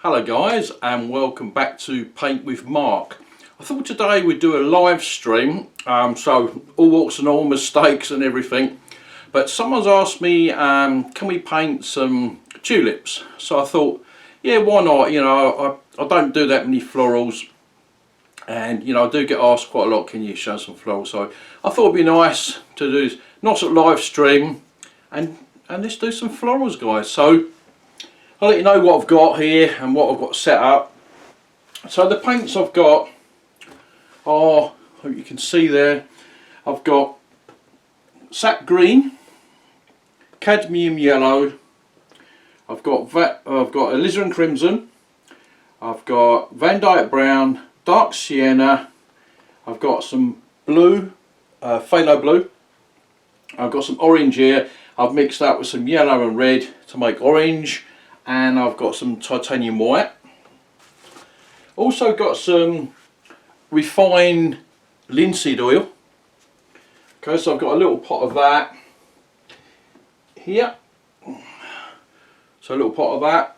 Hello guys, and welcome back to Paint with Mark. I thought today we'd do a live stream, so all walks and all mistakes and everything, but someone's asked me can we paint some tulips, so I thought yeah, why not. You know, I don't do that many florals, and you know, I do get asked quite a lot, can you show some florals, so I thought it'd be nice to do this nice little live stream and let's do some florals guys. So I'll let you know what I've got here and what I've got set up. So the paints I've got are, hope you can see there, I've got sap green, cadmium yellow, I've got alizarin crimson, I've got Van Dyke brown, dark sienna, I've got some blue, phthalo blue, I've got some orange here. I've mixed that with some yellow and red to make orange, and I've got some titanium white. Also got some refined linseed oil. Okay, so I've got a little pot of that here. So a little pot of that.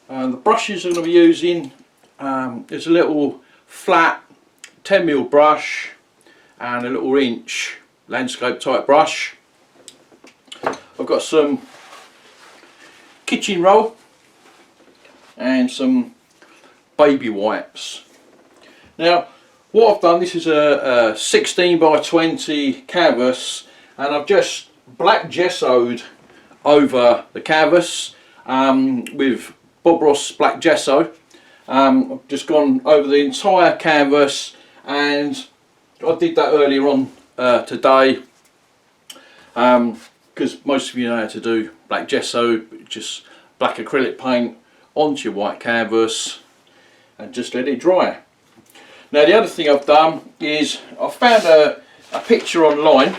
And the brushes I'm going to be using is a little flat 10mm brush and a little inch landscape type brush. I've got some kitchen roll and some baby wipes. Now what I've done, this is a 16 by 20 canvas, and I've just black gessoed over the canvas with Bob Ross black gesso. I've just gone over the entire canvas, and I did that earlier on today because most of you know how to do black gesso, just black acrylic paint onto your white canvas and just let it dry. Now the other thing I've done is I found a picture online,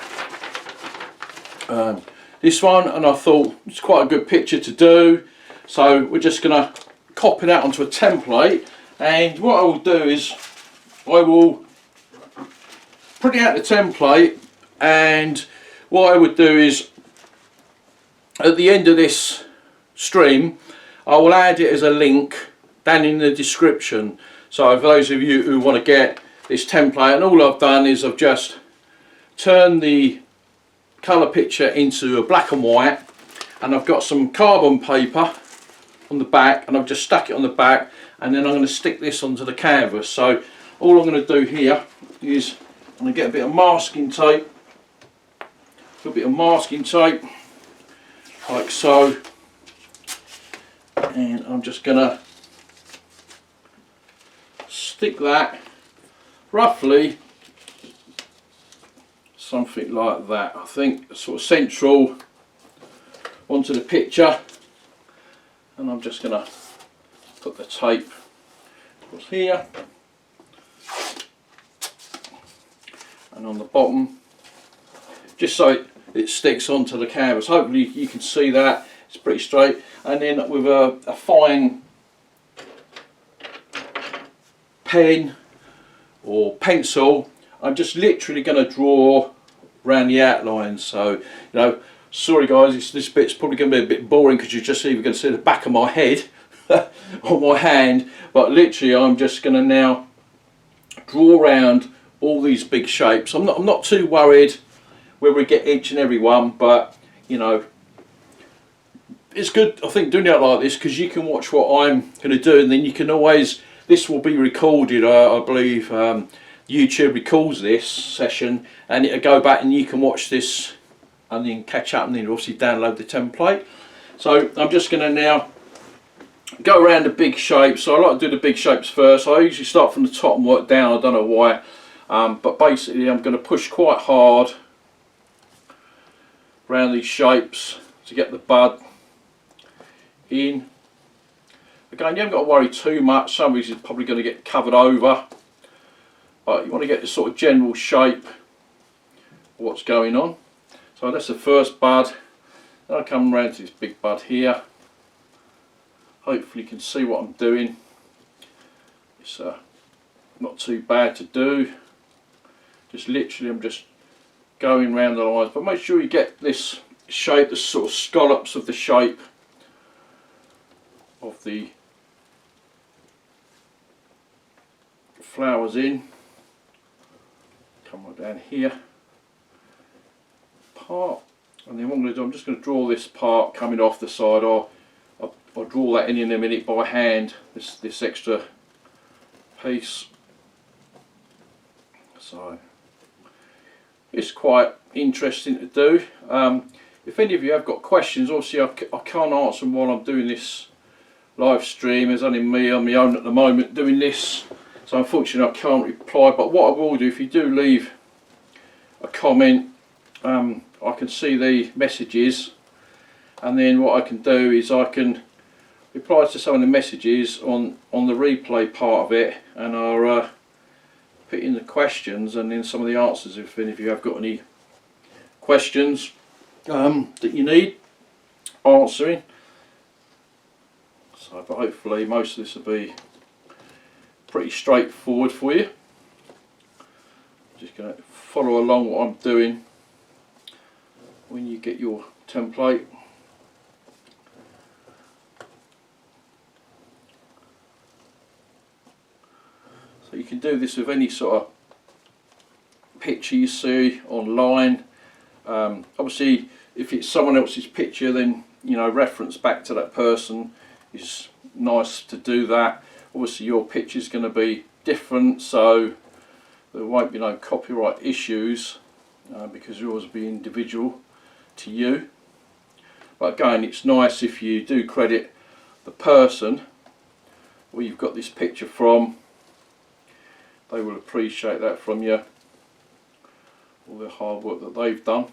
this one, and I thought it's quite a good picture to do, so we're just going to copy that onto a template, and what I will do is I will print out the template, and what I would do is at the end of this stream I will add it as a link down in the description, so for those of you who want to get this template. And all I've done is I've just turned the colour picture into a black and white, and I've got some carbon paper on the back, and I've just stuck it on the back, and then I'm going to stick this onto the canvas. So all I'm going to do here is I'm going to get a bit of masking tape, like so, and I'm just going to stick that roughly something like that, I think, sort of central onto the picture, and I'm just going to put the tape across here and on the bottom, just so it sticks onto the canvas. Hopefully you can see that it's pretty straight, and then with a fine pen or pencil I'm just literally going to draw around the outlines. So you know, sorry guys, this bit's probably going to be a bit boring because you're just even going to see the back of my head on my hand, but literally I'm just going to now draw around all these big shapes. I'm not too worried where we get each and every one, but you know, it's good, I think, doing it like this, because you can watch what I'm going to do, and then you can always, this will be recorded, I believe YouTube records this session, and it'll go back and you can watch this and then catch up, and then obviously download the template. So I'm just going to now go around the big shapes. So I like to do the big shapes first. I usually start from the top and work down, I don't know why, but basically I'm going to push quite hard around these shapes to get the bud in. Again, you haven't got to worry too much, some of these is probably going to get covered over, but you want to get the sort of general shape of what's going on. So that's the first bud. Then I come around to this big bud here. Hopefully you can see what I'm doing. It's not too bad to do. Just literally I'm just going round the lines, but make sure you get this shape, the sort of scallops of the shape of the flowers in. Come right down here, part, and then what I'm going to do, I'm just going to draw this part coming off the side. I'll draw that in a minute by hand, this extra piece. So it's quite interesting to do. If any of you have got questions, obviously I can't answer them while I'm doing this live stream. There's only me on my own at the moment doing this, so unfortunately I can't reply. But what I will do, if you do leave a comment, I can see the messages, and then what I can do is I can reply to some of the messages on the replay part of it, and I'll put in the questions and then some of the answers if any of you have got any questions that you need answering. So, but hopefully most of this will be pretty straightforward for you. Just going to follow along what I'm doing when you get your template. So you can do this with any sort of picture you see online. Obviously if it's someone else's picture, then you know, reference back to that person is nice to do that. Obviously your picture is going to be different, so there won't be no copyright issues because yours will be individual to you. But again, it's nice if you do credit the person where you've got this picture from. They will appreciate that from you, all the hard work that they've done.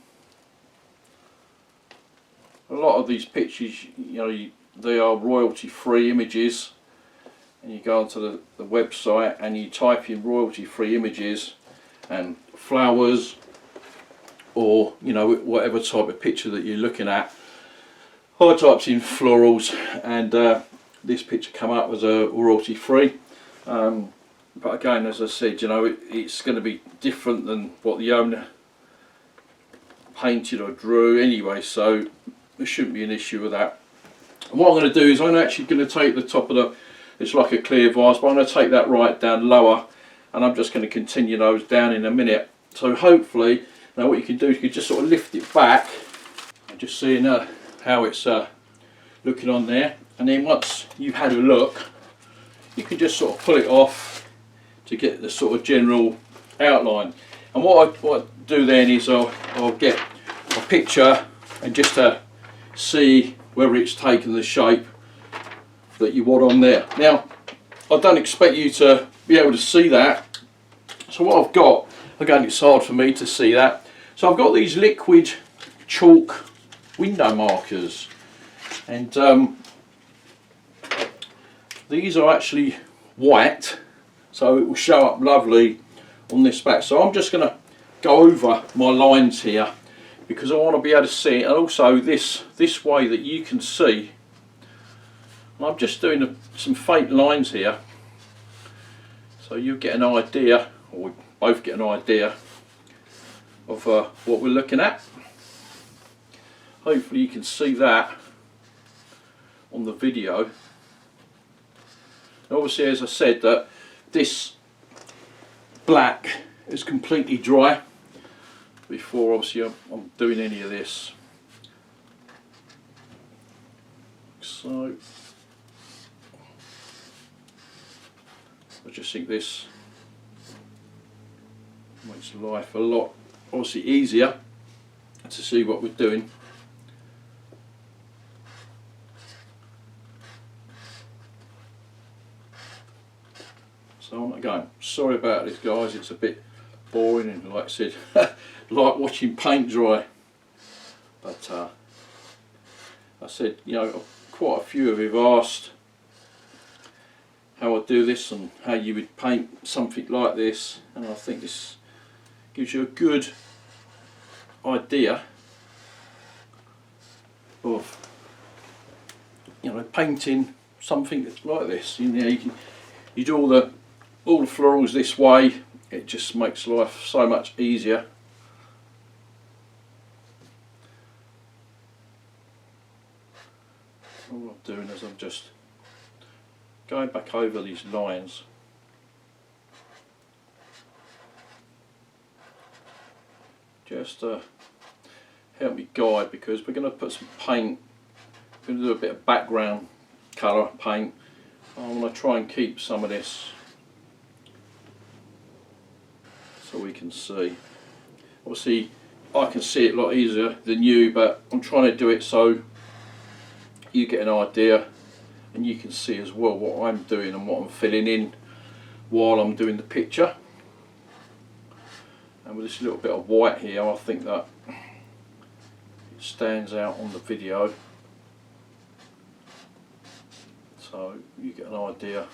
A lot of these pictures, you know, they are royalty free images, and you go onto the website and you type in royalty free images and flowers, or you know, whatever type of picture that you're looking at. I typed in florals, and this picture come up as a royalty free. But again, as I said, you know, it's going to be different than what the owner painted or drew anyway, so there shouldn't be an issue with that. And what I'm going to do is I'm actually going to take the top of it's like a clear vase, but I'm going to take that right down lower, and I'm just going to continue those down in a minute. So hopefully, now what you can do is you can just sort of lift it back, and just seeing how it's looking on there, and then once you've had a look, you can just sort of pull it off to get the sort of general outline. And what I do then is I'll get a picture and just to see whether it's taken the shape that you want on there. Now, I don't expect you to be able to see that, so what I've got, again, it's hard for me to see that, so I've got these liquid chalk window markers, and these are actually white, so it will show up lovely on this back. So I'm just going to go over my lines here because I want to be able to see it, and also this way that you can see. I'm just doing some faint lines here, so you get an idea, or we both get an idea of what we're looking at. Hopefully you can see that on the video. And obviously, as I said, that this black is completely dry before obviously I'm doing any of this. So I just think this makes life a lot obviously easier to see what we're doing. So again, sorry about this guys, it's a bit boring and like I said, like watching paint dry. But I said, you know, quite a few of you have asked how I do this and how you would paint something like this, and I think this gives you a good idea of, you know, painting something that's like this. You know, you do all the florals this way, it just makes life so much easier. All I'm doing is I'm just going back over these lines. Just to help me guide, because we're going to put some paint, we're going to do a bit of background colour paint. I want to try and keep some of this so we can see. Obviously I can see it a lot easier than you, but I'm trying to do it so you get an idea and you can see as well what I'm doing and what I'm filling in while I'm doing the picture. And with this little bit of white here, I think that it stands out on the video, so you get an idea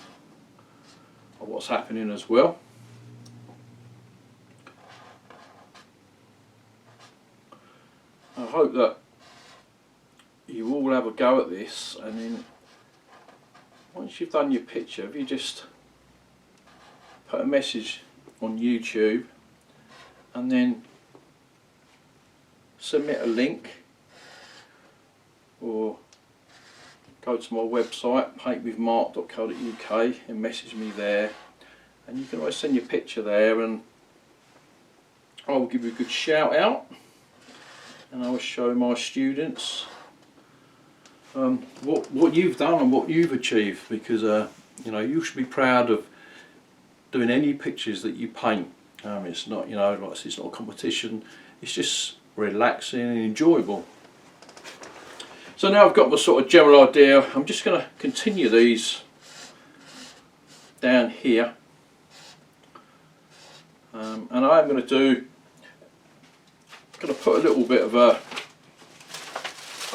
of what's happening as well. I hope that you all have a go at this, and then once you've done your picture, if you just put a message on YouTube and then submit a link, or go to my website paintwithmark.co.uk and message me there, and you can always send your picture there and I will give you a good shout out, and I will show my students what you've done and what you've achieved, because you know, you should be proud of doing any pictures that you paint. It's not, you know, like it's not a competition, it's just relaxing and enjoyable. So now I've got my sort of general idea, I'm just going to continue these down here, and I'm going to put a little bit of a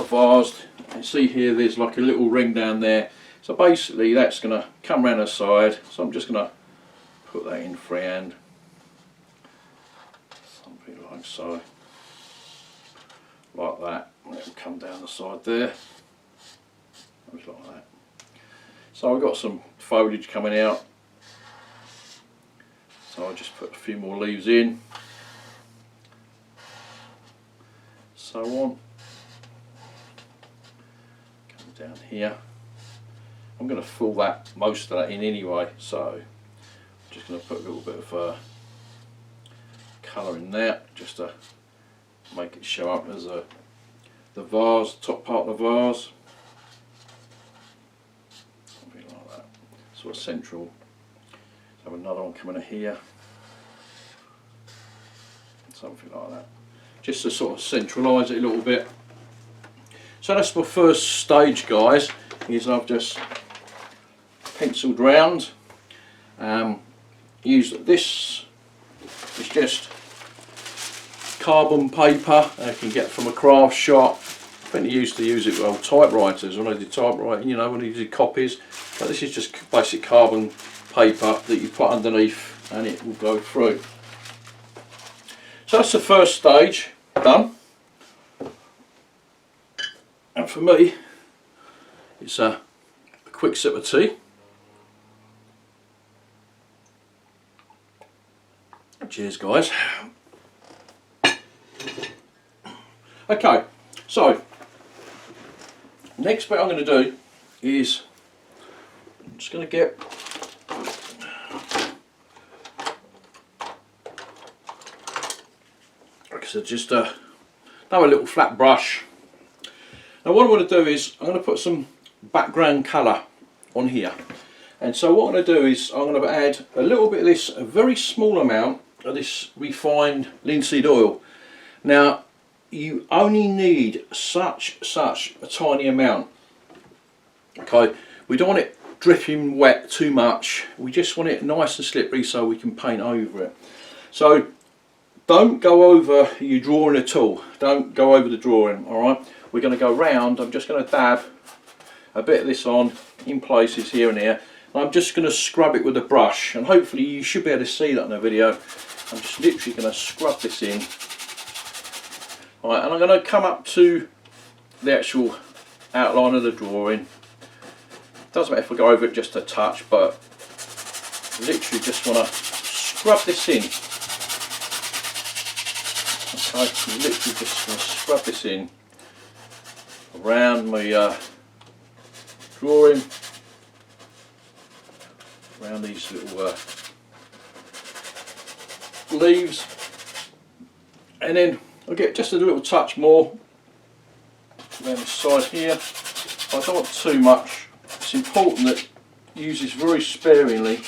vase. You see here there's like a little ring down there, so basically that's going to come around the side, so I'm just going to put that in freehand, something like so, like that, and it will come down the side there, like that. So I've got some foliage coming out, so I'll just put a few more leaves in, so on. Come down here, I'm going to fill that, most of that in anyway, so I'm just going to put a little bit of colour in there, just to make it show up as the vase, top part of the vase, something like that, sort of central. So have another one coming in here, something like that, just to sort of centralise it a little bit. So that's my first stage, guys, is I've just penciled round, used this, it's just carbon paper I can get from a craft shop. I think they used to use it with old typewriters when I did typewriting, you know, when you did copies, but this is just basic carbon paper that you put underneath and it will go through. So that's the first stage done, and for me it's a quick sip of tea. Cheers, guys. Okay, so next bit I'm going to do is I'm just going to get just another little flat brush. Now what I want to do is I'm going to put some background colour on here, and so what I'm going to do is I'm going to add a little bit of this, a very small amount of this refined linseed oil. Now you only need such a tiny amount, okay? We don't want it dripping wet too much, we just want it nice and slippery so we can paint over it. So don't go over your drawing at all, don't go over the drawing, alright? We're going to go round. I'm just going to dab a bit of this on in places here and here. I'm just going to scrub it with a brush, and hopefully you should be able to see that in the video. I'm just literally going to scrub this in. Alright, and I'm going to come up to the actual outline of the drawing. Doesn't matter if I go over it just a touch, but literally just want to scrub this in. Okay, literally just going to scrub this in around my drawing, around these little leaves, and then I'll get just a little touch more around the side here. I don't want too much. It's important that you use this very sparingly.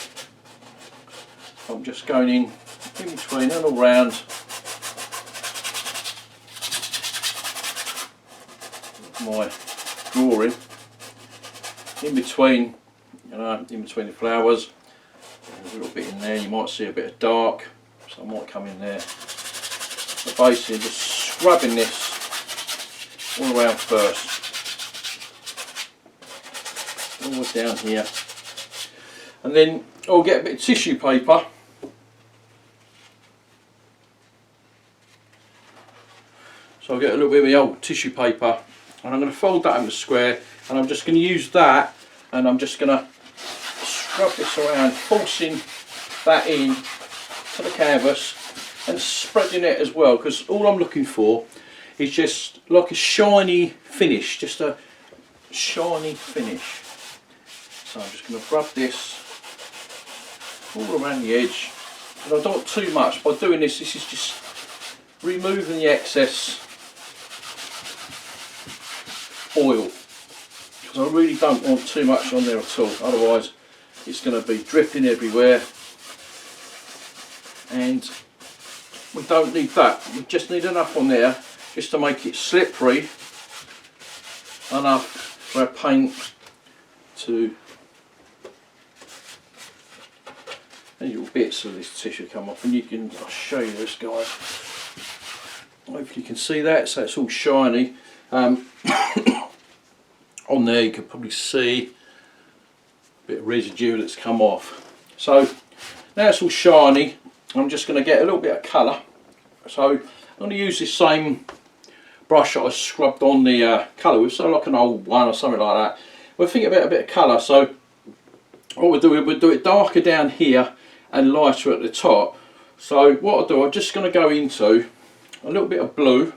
I'm just going in between and all round my drawing, in between, you know, in between the flowers. There's a little bit in there. You might see a bit of dark, so I might come in there. But basically, just scrubbing this all around first, all the way down here, and then I'll get a bit of tissue paper. So I'll get a little bit of the old tissue paper, and I'm going to fold that into a square, and I'm just going to use that, and I'm just going to scrub this around, forcing that in to the canvas and spreading it as well, because all I'm looking for is just like a shiny finish, just a shiny finish. So I'm just going to rub this all around the edge, and I don't want too much. By doing this, this is just removing the excess oil, because I really don't want too much on there at all, otherwise it's going to be dripping everywhere, and we don't need that. We just need enough on there just to make it slippery enough for our paint to, and little bits of this tissue come off, and you can, I'll show you this, guys. Hopefully you can see that, so it's all shiny. On there you can probably see a bit of residue that's come off. So now it's all shiny, I'm just going to get a little bit of colour. So I'm going to use this same brush that I scrubbed on the colour with, so like an old one or something like that. We're thinking about a bit of colour, so what we'll do it darker down here and lighter at the top. So what I'll do, I'm just going to go into a little bit of blue.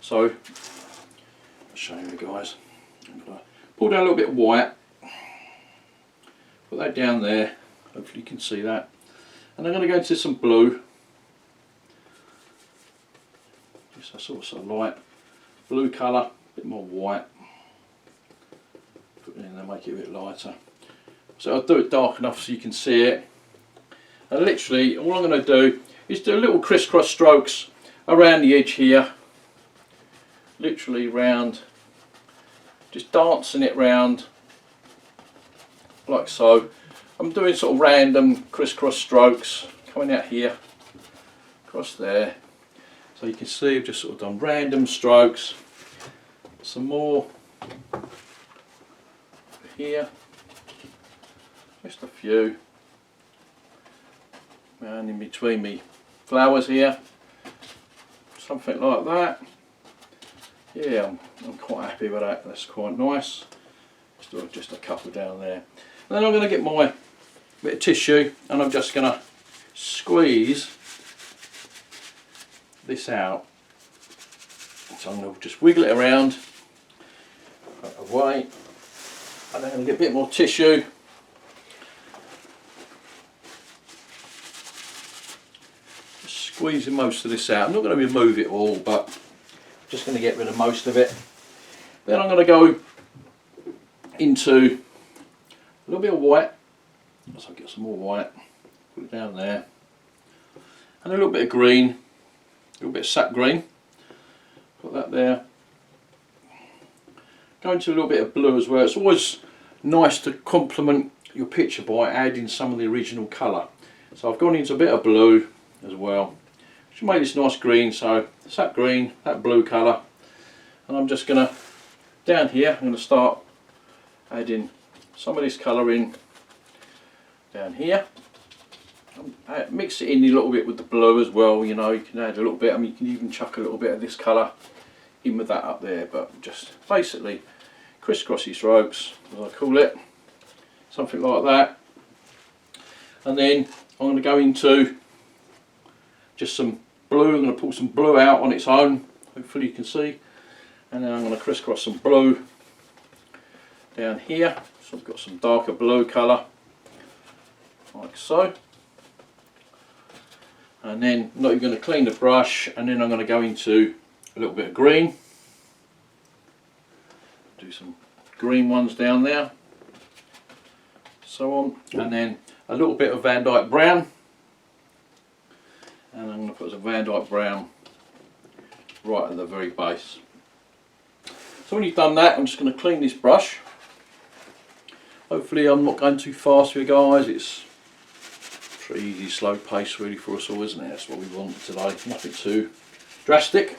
So I'll show you guys. I'm going to pull down a little bit of white, put that down there, hopefully you can see that, and I'm going to go into some blue, just a sort of light blue colour, a bit more white, put it in there, make it a bit lighter. So I'll do it dark enough so you can see it, and literally all I'm going to do is do little crisscross strokes around the edge here, literally round, just dancing it round like so. I'm doing sort of random crisscross strokes coming out here, across there, so you can see I've just sort of done random strokes. Some more here, just a few, and in between me flowers here, something like that. Yeah, I'm quite happy with that. That's quite nice. Just a couple down there. And then I'm going to get my bit of tissue, and I'm just going to squeeze this out. So I'm going to just wiggle it around, away, and then I'm going to get a bit more tissue. Just squeezing most of this out. I'm not going to remove it all, but just going to get rid of most of it. Then I'm going to go into a little bit of white, so I'll get some more white, put it down there, and a little bit of green, a little bit of sap green, put that there. Go into a little bit of blue as well. It's always nice to complement your picture by adding some of the original colour. So I've gone into a bit of blue as well, which made this nice green, so sap green, that blue colour, and I'm just going to, down here, I'm going to start adding some of this colour in down here. Mix it in a little bit with the blue as well, you know, you can add a little bit, I mean you can even chuck a little bit of this colour in with that up there, but just basically crisscrossy strokes, as I call it, something like that. And then I'm going to go into just some blue. I'm going to pull some blue out on its own, hopefully you can see, and then I'm going to crisscross some blue down here, so I've got some darker blue colour like so. And then I'm not even going to clean the brush, and then I'm going to go into a little bit of green. Do some green ones down there, so on, and then a little bit of Van Dyke brown, and I'm going to put some Van Dyke brown right at the very base. So when you've done that, I'm just going to clean this brush. Hopefully I'm not going too fast for you guys. It's pretty easy, slow pace really for us all, isn't it? That's what we want today, nothing too drastic.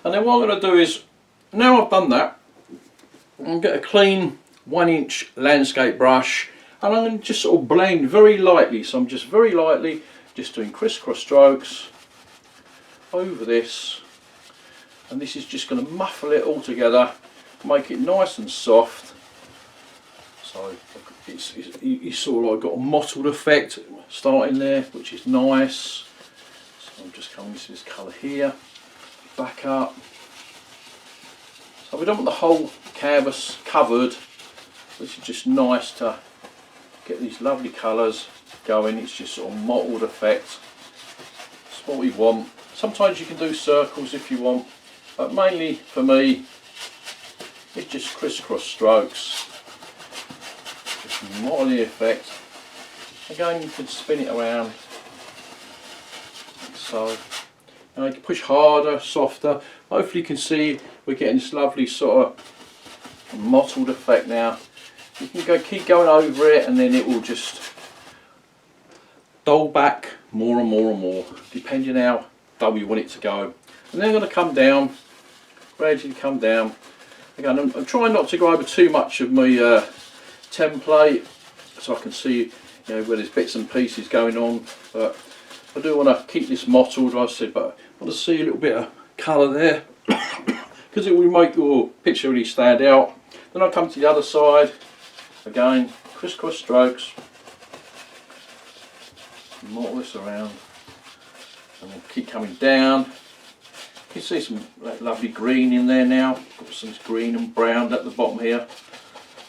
And then what I'm going to do is, now I've done that, I'm going to get a clean 1-inch landscape brush, and I'm going to just sort of blend very lightly. So I'm just very lightly just doing crisscross strokes over this, and this is just going to muffle it all together, make it nice and soft. So it's sort of like got a mottled effect starting there, which is nice. So I'm just coming to this colour here, back up. So we don't want the whole canvas covered, which is just nice to get these lovely colours going. It's just sort of mottled effect. That's what we want. Sometimes you can do circles if you want, but mainly for me it's just crisscross strokes, just mottling effect. Again, you can spin it around like so. And you can push harder, softer. Hopefully you can see we're getting this lovely sort of mottled effect now. You can keep going over it, and then it will just dull back more and more and more, depending how dull you want it to go. And then I'm going to come down, gradually come down. Again, I'm trying not to go over too much of my template, so I can see, you know, where there's bits and pieces going on. But I do want to keep this mottled, like I said, but I want to see a little bit of colour there because it will make your picture really stand out. Then I come to the other side, again, crisscross strokes, mottle this around, and then keep coming down. You can see some lovely green in there now. Got some green and brown at the bottom here.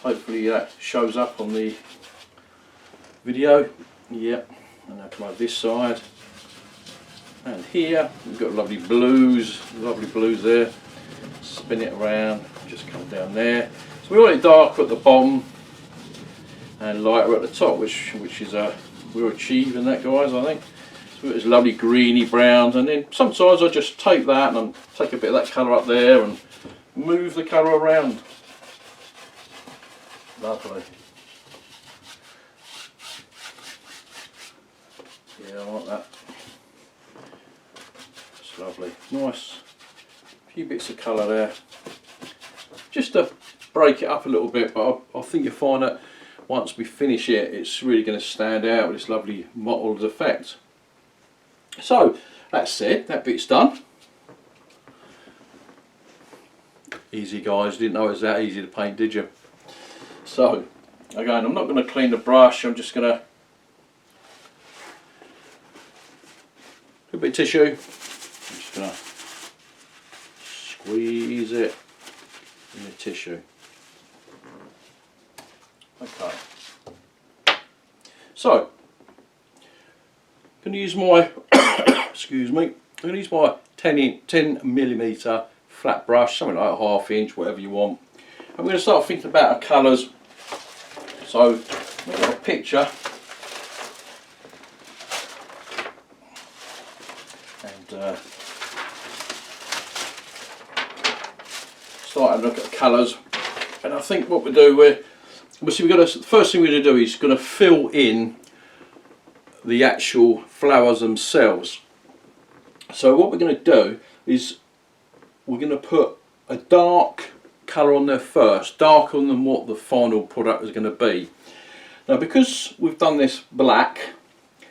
Hopefully that shows up on the video. Yeah, and I'll come over this side. And here we've got lovely blues there. Spin it around, just come down there. So we want it darker at the bottom and lighter at the top, which is we're achieving that, guys, I think. So it's lovely greeny browns, and then sometimes I just take that and take a bit of that colour up there and move the colour around. Lovely. Yeah, I like that. It's lovely. Nice. A few bits of colour there. Just to break it up a little bit, but I think you'll find that once we finish it, it's really going to stand out with this lovely mottled effect. So, that said, that bit's done. Easy, guys, didn't know it was that easy to paint, did you? So, again, I'm not going to clean the brush, I'm just going to a bit of tissue. I'm just going to squeeze it in the tissue. Okay. So, I'm going to use my excuse me. I'm going to use my 10mm flat brush, something like a 1/2 inch, whatever you want. I'm going to start thinking about the colours. So, I've got a picture. And start to look at the colours, and I think what we do, obviously the first thing we're going to do is going to fill in the actual flowers themselves. So what we're going to do is we're going to put a dark colour on there first, darker than what the final product is going to be. Now, because we've done this black,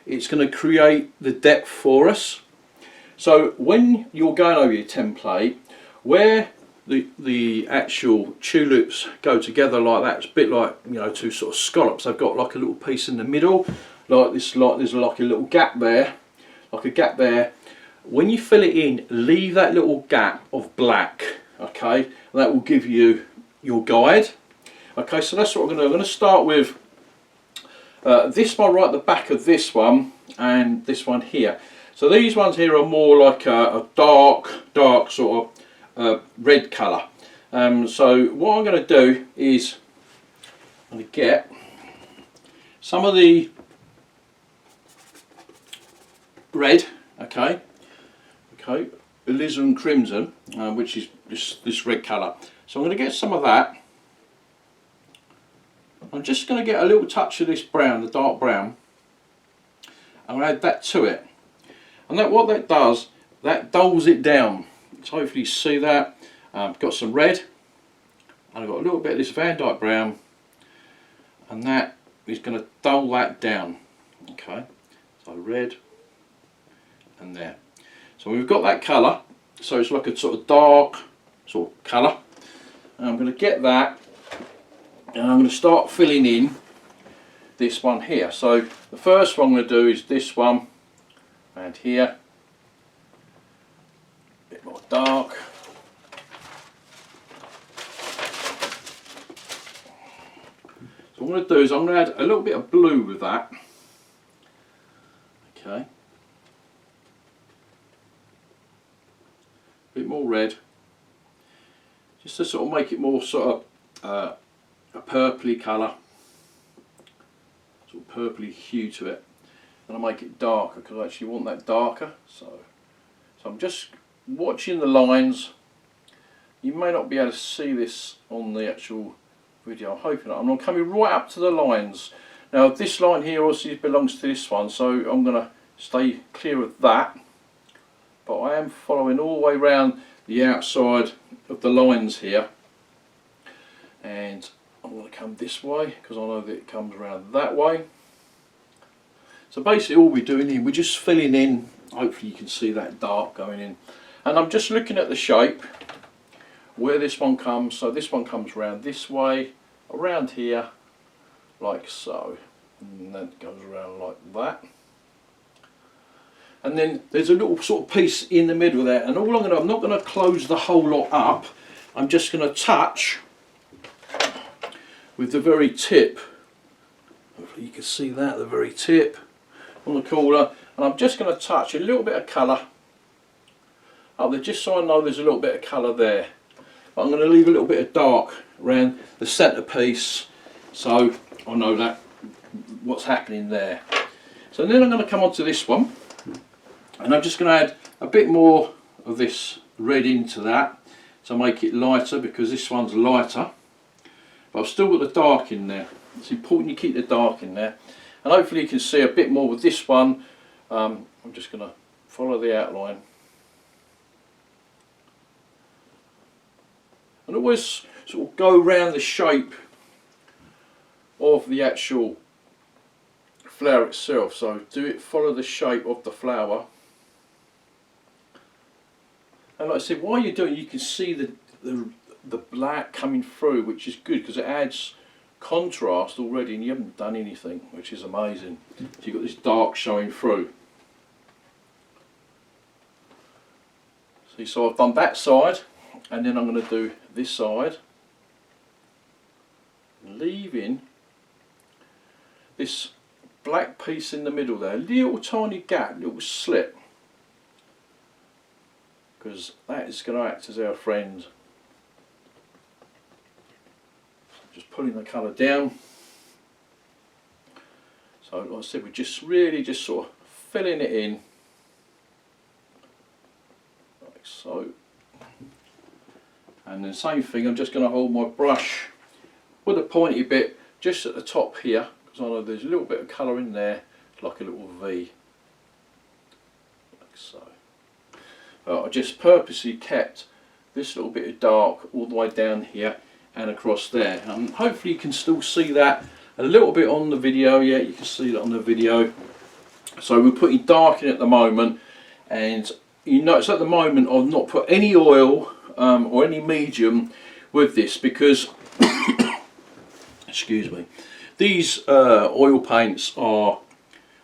it's going to create the depth for us. So when you're going over your template, where the actual tulips go together like that, it's a bit like, you know, two sort of scallops. They've got like a little piece in the middle, like this, like there's like a little gap there, like a gap there. When you fill it in, leave that little gap of black, okay, and that will give you your guide. Okay, so that's what we're going to do. I'm going to start with this one right at the back of this one and this one here. So these ones here are more like a dark sort of red colour. So what I'm going to do is I'm going to get some of the red, okay, alizarin crimson, which is this red colour. So I'm going to get some of that. I'm just going to get a little touch of this brown, the dark brown. I'm going to add that to it, and what that does, that dulls it down. So hopefully you see that. I've got some red, and I've got a little bit of this Van Dyke brown, and that is going to dull that down. Okay, so red and there. So we've got that colour, so it's like a sort of dark sort of colour. And I'm going to get that, and I'm going to start filling in this one here. So the first one I'm going to do is this one, and here, a bit more dark. So what I'm going to do is I'm going to add a little bit of blue with that. Okay. A bit more red, just to sort of make it more sort of a purpley colour, sort of purpley hue to it, and I make it darker because I actually want that darker. So I'm just watching the lines. You may not be able to see this on the actual video, I'm hoping not. I'm coming right up to the lines. Now this line here also belongs to this one, so I'm going to stay clear of that. But I am following all the way around the outside of the lines here, and I'm going to come this way because I know that it comes around that way. So basically all we're doing here, we're just filling in, hopefully you can see that dark going in, and I'm just looking at the shape where this one comes. So this one comes around this way, around here like so, and then it goes around like that. And then there's a little sort of piece in the middle there, and all I'm not going to close the whole lot up. I'm just going to touch with the very tip. Hopefully you can see that, the very tip on the corner, and I'm just going to touch a little bit of colour up there, just so I know there's a little bit of colour there. But I'm going to leave a little bit of dark around the centre piece, so I know that what's happening there. So then I'm going to come on to this one. And I'm just going to add a bit more of this red into that to make it lighter, because this one's lighter. But I've still got the dark in there. It's important you keep the dark in there. And hopefully you can see a bit more with this one. I'm just going to follow the outline. And always sort of go around the shape of the actual flower itself. So follow the shape of the flower. And like I said, while you're doing it, you can see the black coming through, which is good because it adds contrast already, and you haven't done anything, which is amazing. So you've got this dark showing through. See, so I've done that side, and then I'm going to do this side, leaving this black piece in the middle there, a little tiny gap, little slit, because that is going to act as our friend. Just pulling the colour down. So like I said, we're just really just sort of filling it in like so. And then same thing, I'm just going to hold my brush with a pointy bit just at the top here, because I know there's a little bit of colour in there, like a little V, like so. I just purposely kept this little bit of dark all the way down here and across there, and hopefully you can still see that a little bit on the video. Yeah, you can see that on the video. So we're putting dark in at the moment, and you notice at the moment I've not put any oil or any medium with this, because excuse me, these oil paints are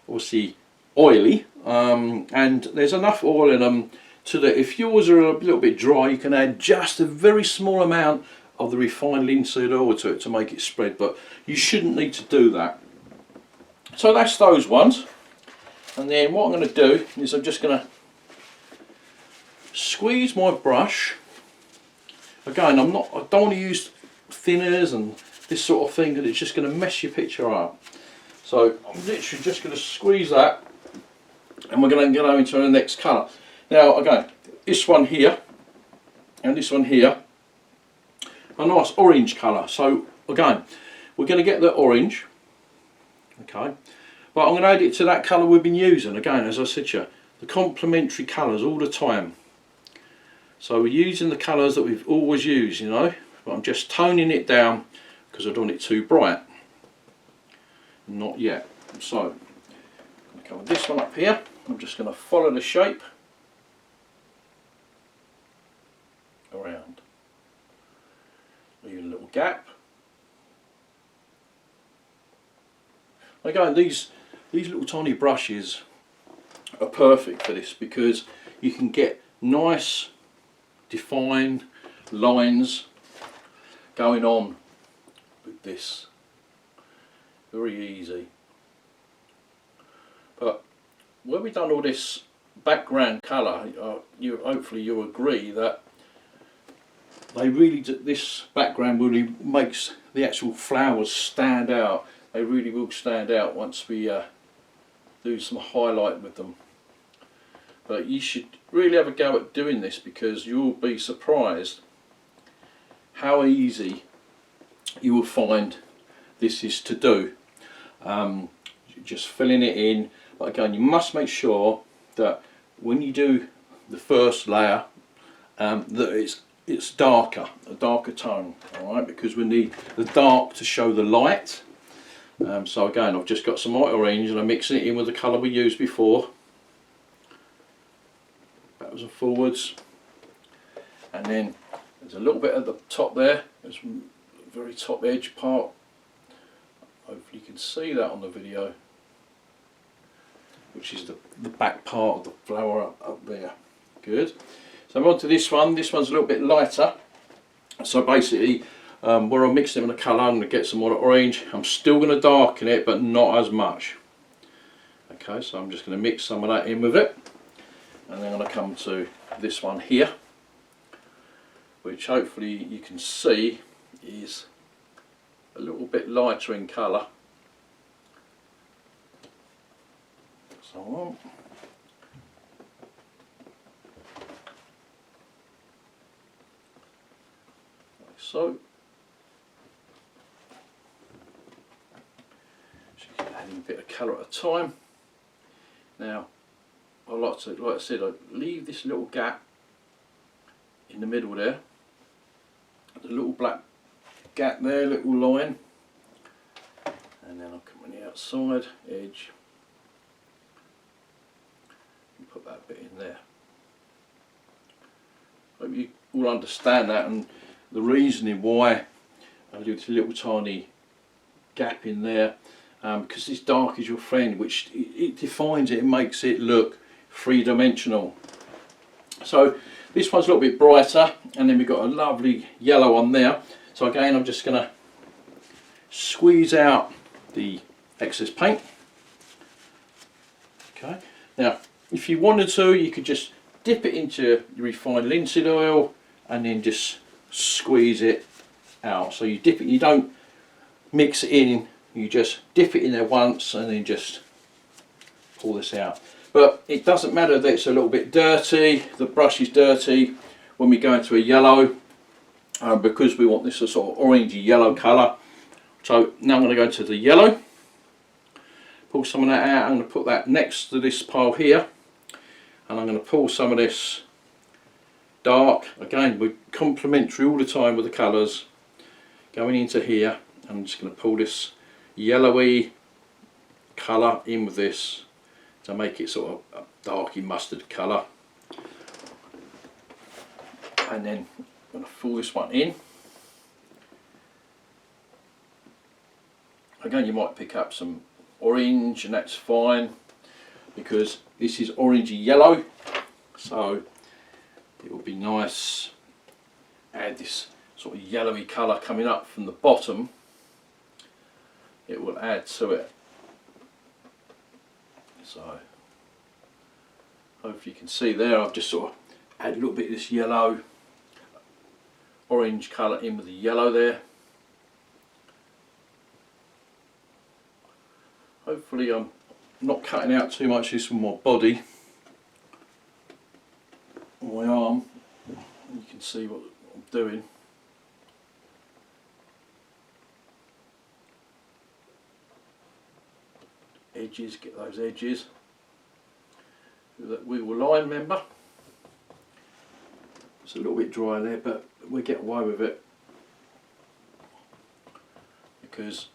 obviously oily, and there's enough oil in them so that if yours are a little bit dry, you can add just a very small amount of the refined linseed oil to it to make it spread, but you shouldn't need to do that. So that's those ones. And then what I'm going to do is I'm just going to squeeze my brush. Again, I don't want to use thinners and this sort of thing, because it's just going to mess your picture up. So I'm literally just going to squeeze that, and we're going to go into the next colour. Now again, this one here and this one here, a nice orange colour. So again, we're going to get the orange, okay, but I'm going to add it to that colour we've been using. Again, as I said to you, the complementary colours all the time. So we're using the colours that we've always used, you know, but I'm just toning it down because I don't want it too bright. Not yet. So I'm going to come with this one up here. I'm just going to follow the shape around, leaving a little gap. Again, these little tiny brushes are perfect for this, because you can get nice defined lines going on with this. Very easy. But when we've done all this background colour, hopefully you'll agree that they really this background really makes the actual flowers stand out. They really will stand out once we do some highlight with them. But you should really have a go at doing this, because you'll be surprised how easy you will find this is to do. Just filling it in, but again, you must make sure that when you do the first layer, that it's darker, a darker tone, all right? Because we need the dark to show the light. So again, I've just got some light orange and I'm mixing it in with the colour we used before, backwards and forwards, and then there's a little bit at the top there. There's the very top edge part. Hopefully you can see that on the video, which is the back part of the flower up there. Good. So I'm on to this one. This one's a little bit lighter. So basically, where I mix them in a colour, I'm going to get some more orange. I'm still going to darken it, but not as much. Okay, so I'm just going to mix some of that in with it. And then I'm going to come to this one here, which hopefully you can see is a little bit lighter in colour. So on. Like so. Just adding a bit of colour at a time. Now, I like to, like I said, I leave this little gap in the middle there. The little black gap there, little line, and then I'll come on the outside edge and put that bit in there. Hope you all understand that, and the reasoning why I do this little tiny gap in there, because this dark is your friend, which it defines it and makes it look three-dimensional. So this one's a little bit brighter, and then we've got a lovely yellow on there. So again, I'm just going to squeeze out the excess paint. Okay. Now, if you wanted to, you could just dip it into your refined linseed oil and then just squeeze it out. So you dip it, you don't mix it in, you just dip it in there once and then just pull this out. But it doesn't matter that it's a little bit dirty, the brush is dirty when we go into a yellow, because we want this a sort of orangey yellow colour. So now I'm going to go to the yellow, pull some of that out. I'm going to put that next to this pile here, and I'm going to pull some of this dark. Again, we're complementary all the time with the colours. Going into here, I'm just going to pull this yellowy colour in with this to make it sort of a darky mustard colour, and then I'm going to fill this one in. Again, you might pick up some orange, and that's fine because this is orangey yellow, so it will be nice. Add this sort of yellowy colour coming up from the bottom, it will add to it. So hopefully you can see there, I've just sort of add a little bit of this yellow, orange colour in with the yellow there. Hopefully I'm not cutting out too much of this from my body, my arm. You can see what I'm doing. Edges, get those edges. That we will line, remember. It's a little bit dry there, but we get away with it because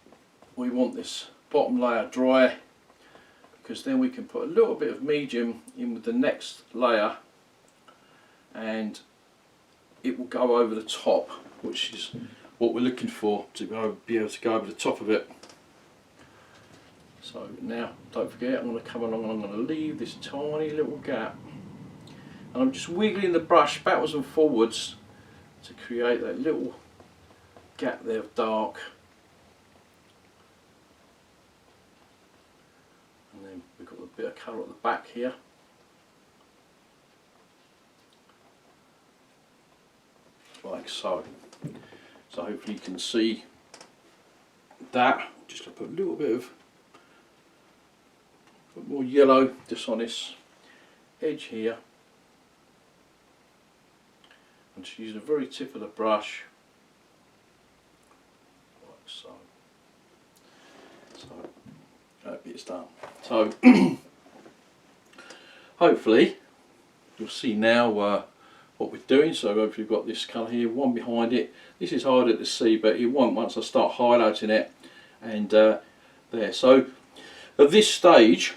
we want this bottom layer dry, because then we can put a little bit of medium in with the next layer and it will go over the top, which is what we're looking for, to be able to go over the top of it. So now, don't forget, I'm going to come along and I'm going to leave this tiny little gap, and I'm just wiggling the brush backwards and forwards to create that little gap there of dark. And then we've got a bit of colour at the back here. Like so. So hopefully you can see that. Just going to put a little bit of more yellow just on this edge here. I'm just using the very tip of the brush, like so. So that bit's done. So hopefully you'll see now what we're doing. So hopefully we've got this colour here, one behind it. This is harder to see, but it won't once I start highlighting it. And there. So at this stage,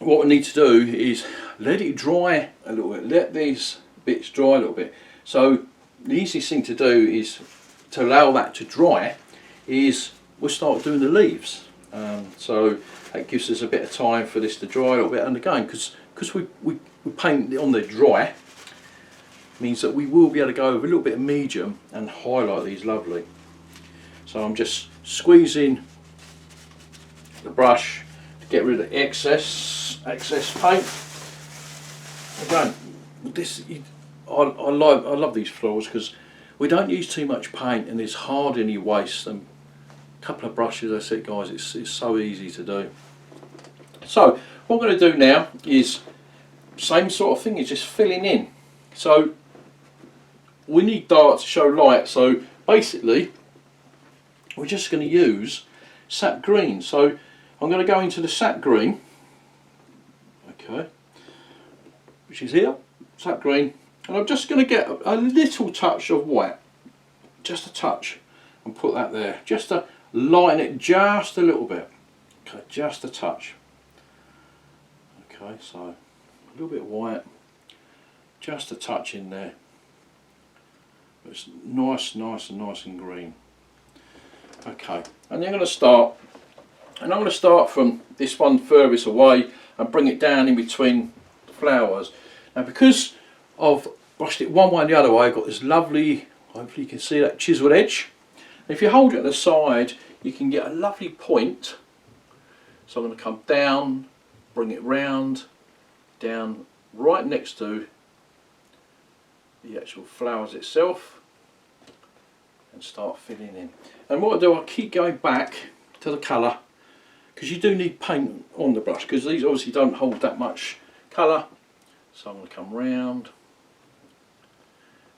what we need to do is let it dry a little bit. Let these bits dry a little bit. So the easiest thing to do is to allow that to dry. Is we'll start doing the leaves. So that gives us a bit of time for this to dry a little bit. And again, because we paint it on the dry, means that we will be able to go over a little bit of medium and highlight these lovely. So I'm just squeezing the brush to get rid of the excess paint. Again, I love these floors because we don't use too much paint and there's hardly any waste. And a couple of brushes, I said, guys, it's so easy to do. So what we're going to do now is same sort of thing, is just filling in. So we need dark to show light, so basically we're just going to use sap green. So I'm going to go into the sap green, okay, which is here, sap green, and I'm just going to get a little touch of white, just a touch, and put that there, just to lighten it just a little bit, okay, just a touch. Okay, so a little bit of white, just a touch in there. It's nice and green. Okay, and then I'm going to start, and I'm going to start from this one furthest away and bring it down in between the flowers. Now because I've brushed it one way and the other way, I've got this lovely, hopefully you can see that chiseled edge. And if you hold it at the side, you can get a lovely point. So I'm going to come down, bring it round, down right next to the actual flowers itself, and start filling in. And what I do, I keep going back to the colour, because you do need paint on the brush, because these obviously don't hold that much colour. So I'm going to come round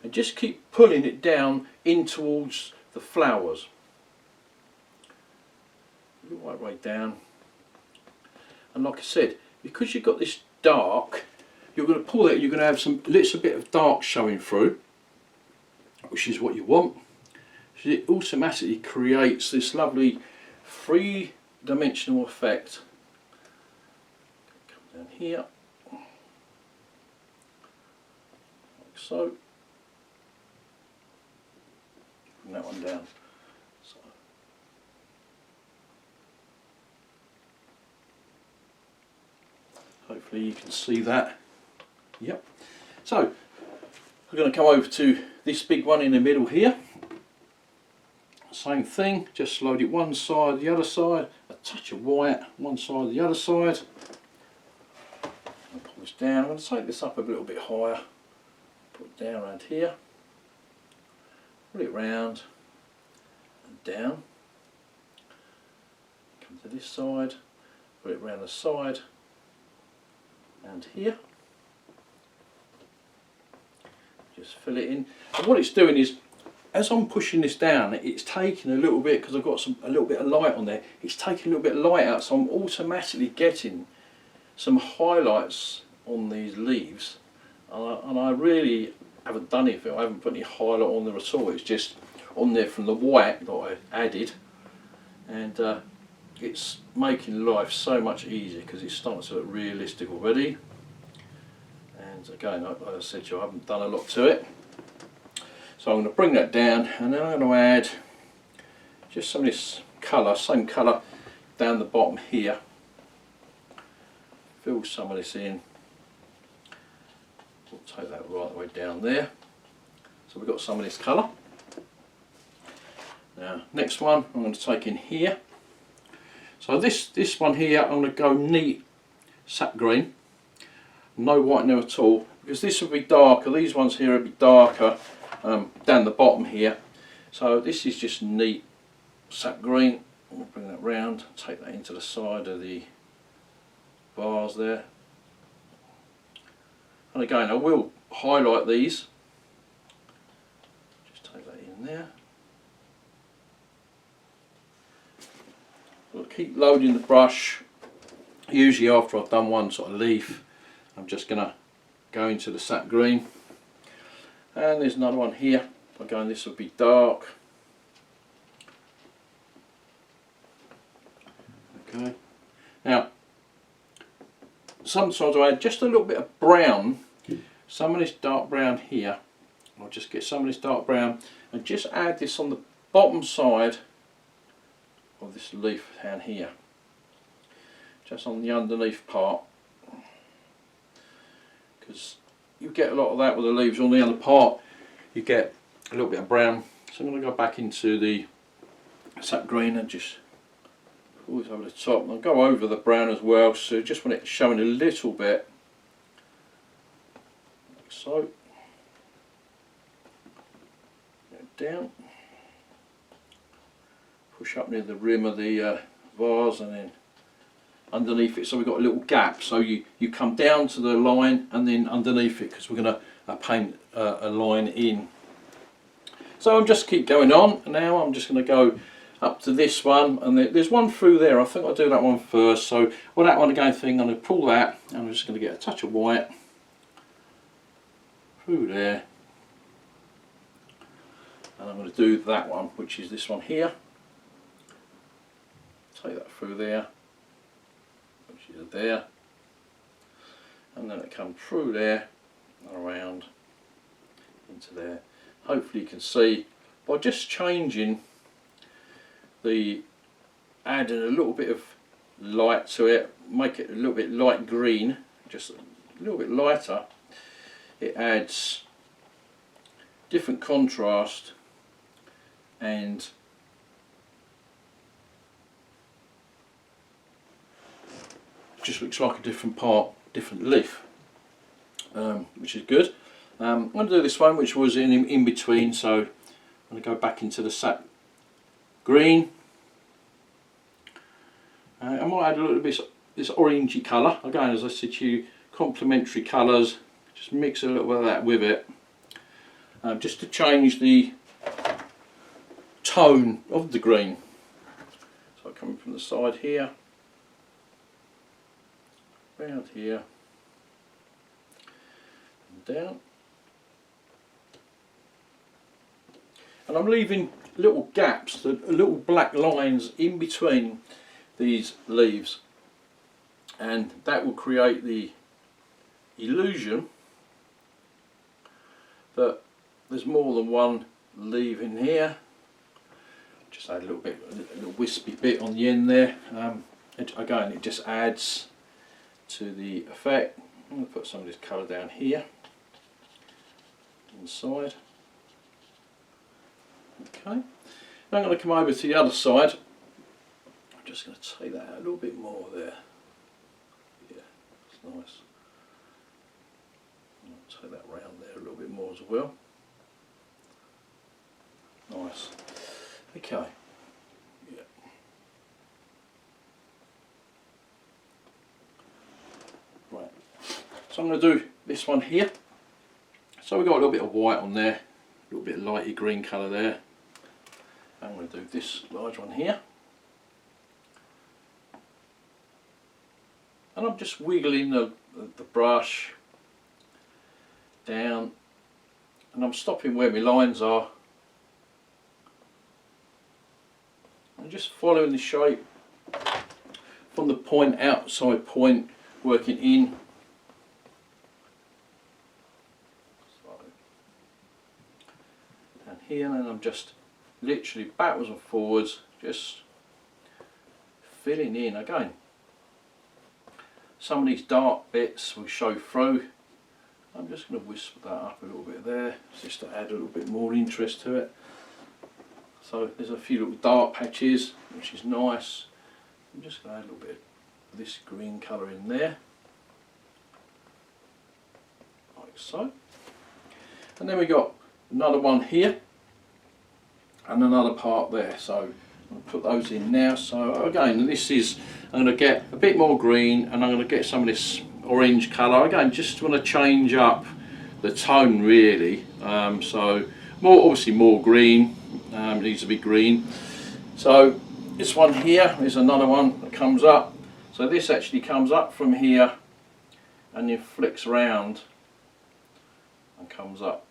and just keep pulling it down in towards the flowers, right way down. And like I said, because you've got this dark, you're going to pull it, you're going to have some little bit of dark showing through, which is what you want. So it automatically creates this lovely three-dimensional effect. Come down here, like so. Bring that one down. So. Hopefully you can see that. Yep. So we're going to come over to this big one in the middle here. Same thing, just load it one side, the other side, a touch of white one side, the other side. I'll pull this down. I'm going to take this up a little bit higher. Put it down around here. Put it round and down. Come to this side. Put it round the side and here. Just fill it in. And what it's doing is, as I'm pushing this down, it's taking a little bit, because I've got a little bit of light on there, it's taking a little bit of light out, so I'm automatically getting some highlights on these leaves. And I really haven't done anything, I haven't put any highlight on there at all, it's just on there from the white that I added. And it's making life so much easier because it's starting to look realistic already. And again, like I said to you, I haven't done a lot to it. So I'm going to bring that down, and then I'm going to add just some of this colour, same colour down the bottom here. Fill some of this in. We'll take that right the way down there. So we've got some of this colour. Now, next one I'm going to take in here. So this one here, I'm going to go neat sap green. No white now at all, because this will be darker. These ones here will be darker down the bottom here. So this is just neat sap green. We'll bring that round, take that into the side of the bars there. And again, I will highlight these. Just take that in there. We'll keep loading the brush. Usually after I've done one sort of leaf, I'm just going to go into the sap green. And there's another one here. Again, this will be dark. Okay. Now, sometimes I add just a little bit of brown. Some of this dark brown here. I'll just get some of this dark brown and just add this on the bottom side of this leaf down here. Just on the underneath part. Because you get a lot of that with the leaves on the other part, you get a little bit of brown. So I'm going to go back into the sap green and just pull it over the top. And I'll go over the brown as well, so just want it showing a little bit, like so. Go down, push up near the rim of the vase, and then underneath it, so we've got a little gap, so you come down to the line and then underneath it, because we're going to paint a line in. So I'm just keep going on, and now I'm just going to go up to this one, and there's one through there. I think I'll do that one first. So with that one again thing, I'm going to pull that, and I'm just going to get a touch of white through there, and I'm going to do that one, which is this one here. Take that through there, which is there, and then it comes through there and around into there. Hopefully you can see by just changing the, adding a little bit of light to it, make it a little bit light green, just a little bit lighter. It adds different contrast and just looks like a different part, different leaf, which is good. I'm going to do this one, which was in between, so I'm going to go back into the sap green. I might add a little bit of this orangey colour. Again, as I said to you, complementary colours, just mix a little bit of that with it, just to change the tone of the green. So coming from the side here, round here, and down. And I'm leaving little gaps, little black lines in between these leaves, and that will create the illusion that there's more than one leaf in here. Just add a little bit, a little wispy bit on the end there. Again, it just adds to the effect. I'm going to put some of this colour down here inside. Okay, now I'm going to come over to the other side, just going to take that out a little bit more there. Yeah, that's nice. I'll take that round there a little bit more as well. Nice. Okay. Yeah. Right. So I'm going to do this one here. So we've got a little bit of white on there, a little bit of lighty green colour there. I'm going to do this large one here. And I'm just wiggling the brush down, and I'm stopping where my lines are. I'm just following the shape from the point, outside point, working in. And here, and I'm just literally backwards and forwards, just filling in again. Some of these dark bits will show through. I'm just going to whisper that up a little bit there, just to add a little bit more interest to it. So there's a few little dark patches, which is nice. I'm just going to add a little bit of this green colour in there, like so. And then we got another one here, and another part there. So I'll put those in now. So again, this is, I'm going to get a bit more green, and I'm going to get some of this orange colour. Again, just want to change up the tone really. So more, obviously more green, needs to be green. So this one here is another one that comes up. So this actually comes up from here and then flicks around and comes up.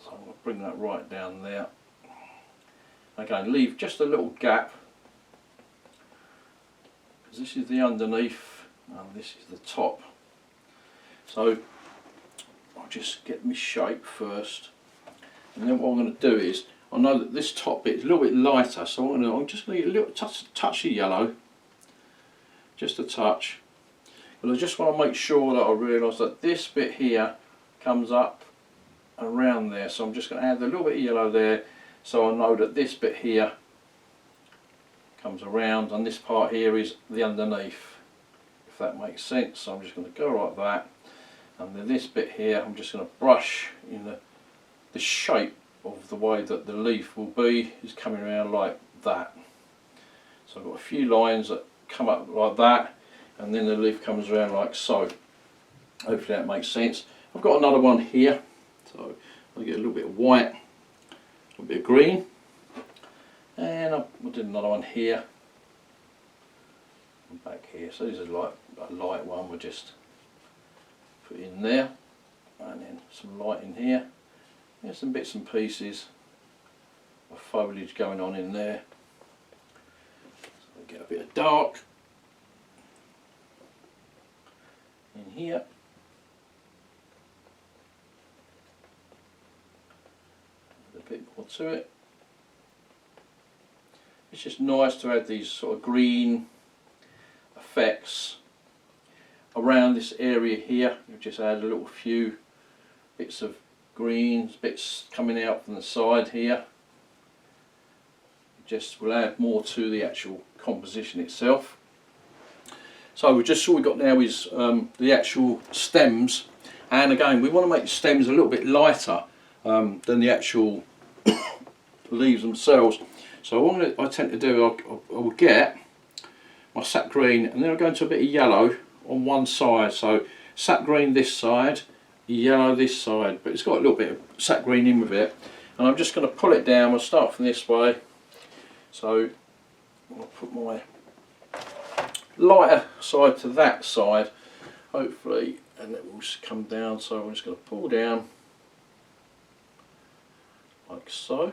So I'm going to bring that right down there. Again, leave just a little gap, because this is the underneath and this is the top. So I'll just get my shape first, and then what I'm going to do is, I know that this top bit is a little bit lighter, so I'm just going to get a little touch of yellow, just a touch. But I just want to make sure that I realise that this bit here comes up around there, so I'm just going to add a little bit of yellow there, so I know that this bit here comes around and this part here is the underneath, if that makes sense. So I'm just going to go like that, and then this bit here I'm just going to brush in the shape of the way that the leaf will be, is coming around like that. So I've got a few lines that come up like that, and then the leaf comes around like so. Hopefully that makes sense. I've got another one here, so I'll get a little bit of white, a little bit of green, and I'll do another one here and back here. So this is like a light one, we'll just put in there, and then some light in here. There's some bits and pieces of foliage going on in there. So we get a bit of dark in here. A bit more to it. It's just nice to add these sort of green effects around this area here. We've just added a little few bits of greens, bits coming out from the side here. It just will add more to the actual composition itself. So just all we've got now is the actual stems, and again we want to make the stems a little bit lighter than the actual leaves themselves. So what I tend to do, I will get my sap green, and then I'll go into a bit of yellow on one side. So sap green this side, yellow this side, but it's got a little bit of sap green in with it, and I'm just going to pull it down. We'll start from this way. So I'll put my lighter side to that side, hopefully, and it will come down. So I'm just going to pull down like so,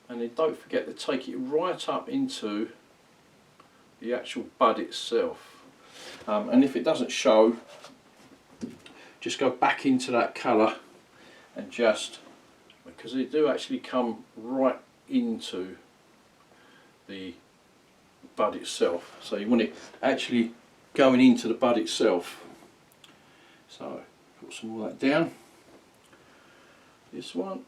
and then don't forget to take it right up into the actual bud itself, and if it doesn't show, just go back into that colour, and just, because they do actually come right into the bud itself, so you want it actually going into the bud itself. So put some more of that down. This one,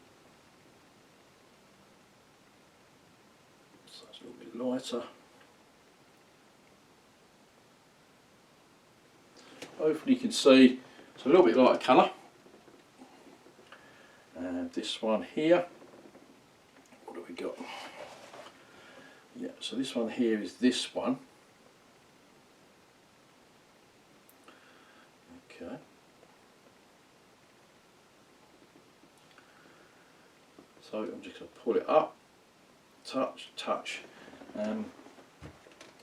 so it's a little bit lighter. Hopefully you can see it's a little bit lighter colour. And this one here, what have we got? Yeah, so this one here is this one. Okay. So I'm just going to pull it up, touch, touch.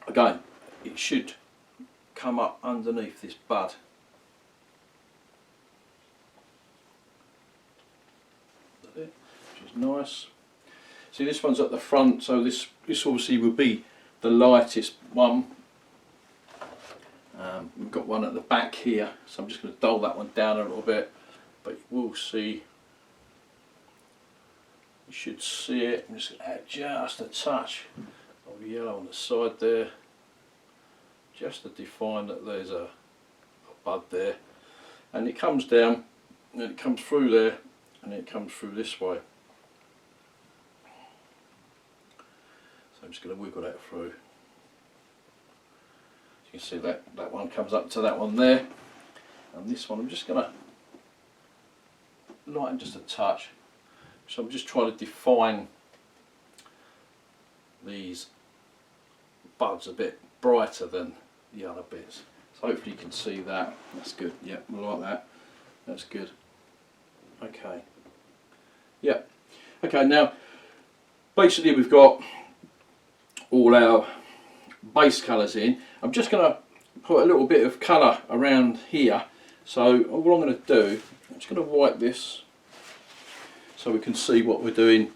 Again, it should come up underneath this bud. Which is nice. See, this one's at the front, so this obviously would be the lightest one. We've got one at the back here, so I'm just going to dull that one down a little bit, but you will see, you should see it. I'm just going to add just a touch of yellow on the side there, just to define that there's a bud there, and it comes down and it comes through there and it comes through this way. So I'm just going to wiggle that through. You can see that one comes up to that one there, and this one I'm just going to lighten just a touch. So I'm just trying to define these buds a bit brighter than the other bits. So hopefully you can see that. That's good. Yeah, I like that. That's good. Okay. Yeah. Okay, now basically we've got all our base colours in. I'm just going to put a little bit of colour around here. So what I'm going to do, I'm just going to wipe this so we can see what we're doing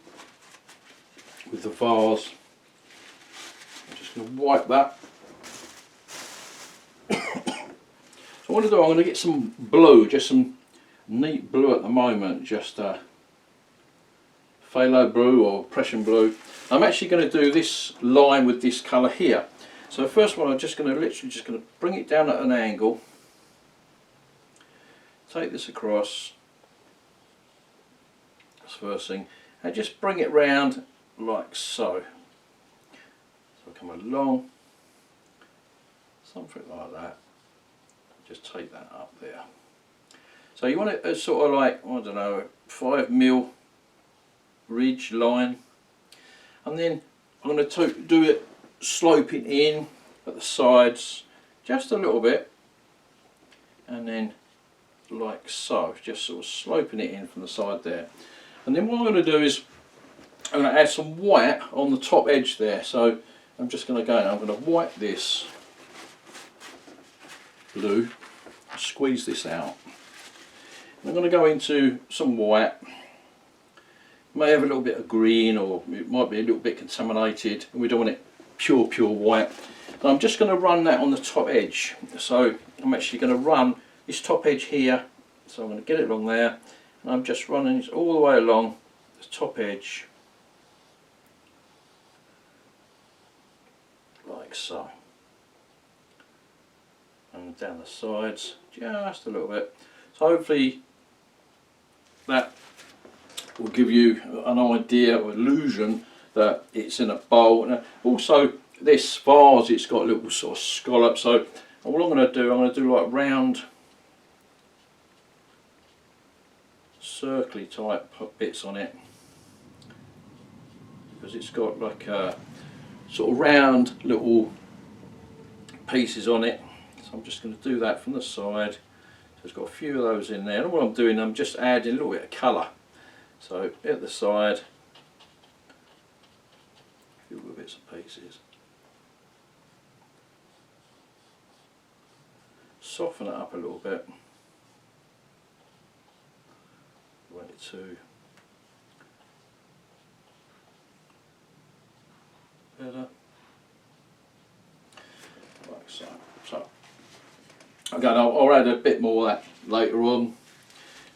with the vase. I'm just going to wipe that. So what I'm going to do, I'm going to get some blue, just some neat blue at the moment, just phthalo blue or Prussian blue. I'm actually going to do this line with this colour here. So the first one, I'm just going to literally bring it down at an angle, take this across, that's the first thing, and just bring it round like so. So come along, something like that, just take that up there. So you want it as sort of like, I don't know, 5mm ridge line, and then I'm going to do it sloping in at the sides just a little bit, and then like so, just sort of sloping it in from the side there. And then what I'm going to do is I'm going to add some white on the top edge there. So I'm just going to go and I'm going to wipe this blue, squeeze this out. I'm going to go into some white. May have a little bit of green, or it might be a little bit contaminated. We don't want it pure white. And I'm just going to run that on the top edge. So I'm actually going to run this top edge here. So I'm going to get it along there, and I'm just running it all the way along the top edge, like so, and down the sides just a little bit. So hopefully that will give you an idea or illusion that it's in a bowl. And also this vase, it's got a little sort of scallop, so what I'm going to do like round circly type bits on it, because it's got like a sort of round little pieces on it. So I'm just going to do that from the side. So it's got a few of those in there, and what I'm doing, I'm just adding a little bit of colour. So at the side, a few little bits and pieces. Soften it up a little bit. Want it to better, like so. So again, I'll add a bit more of that later on.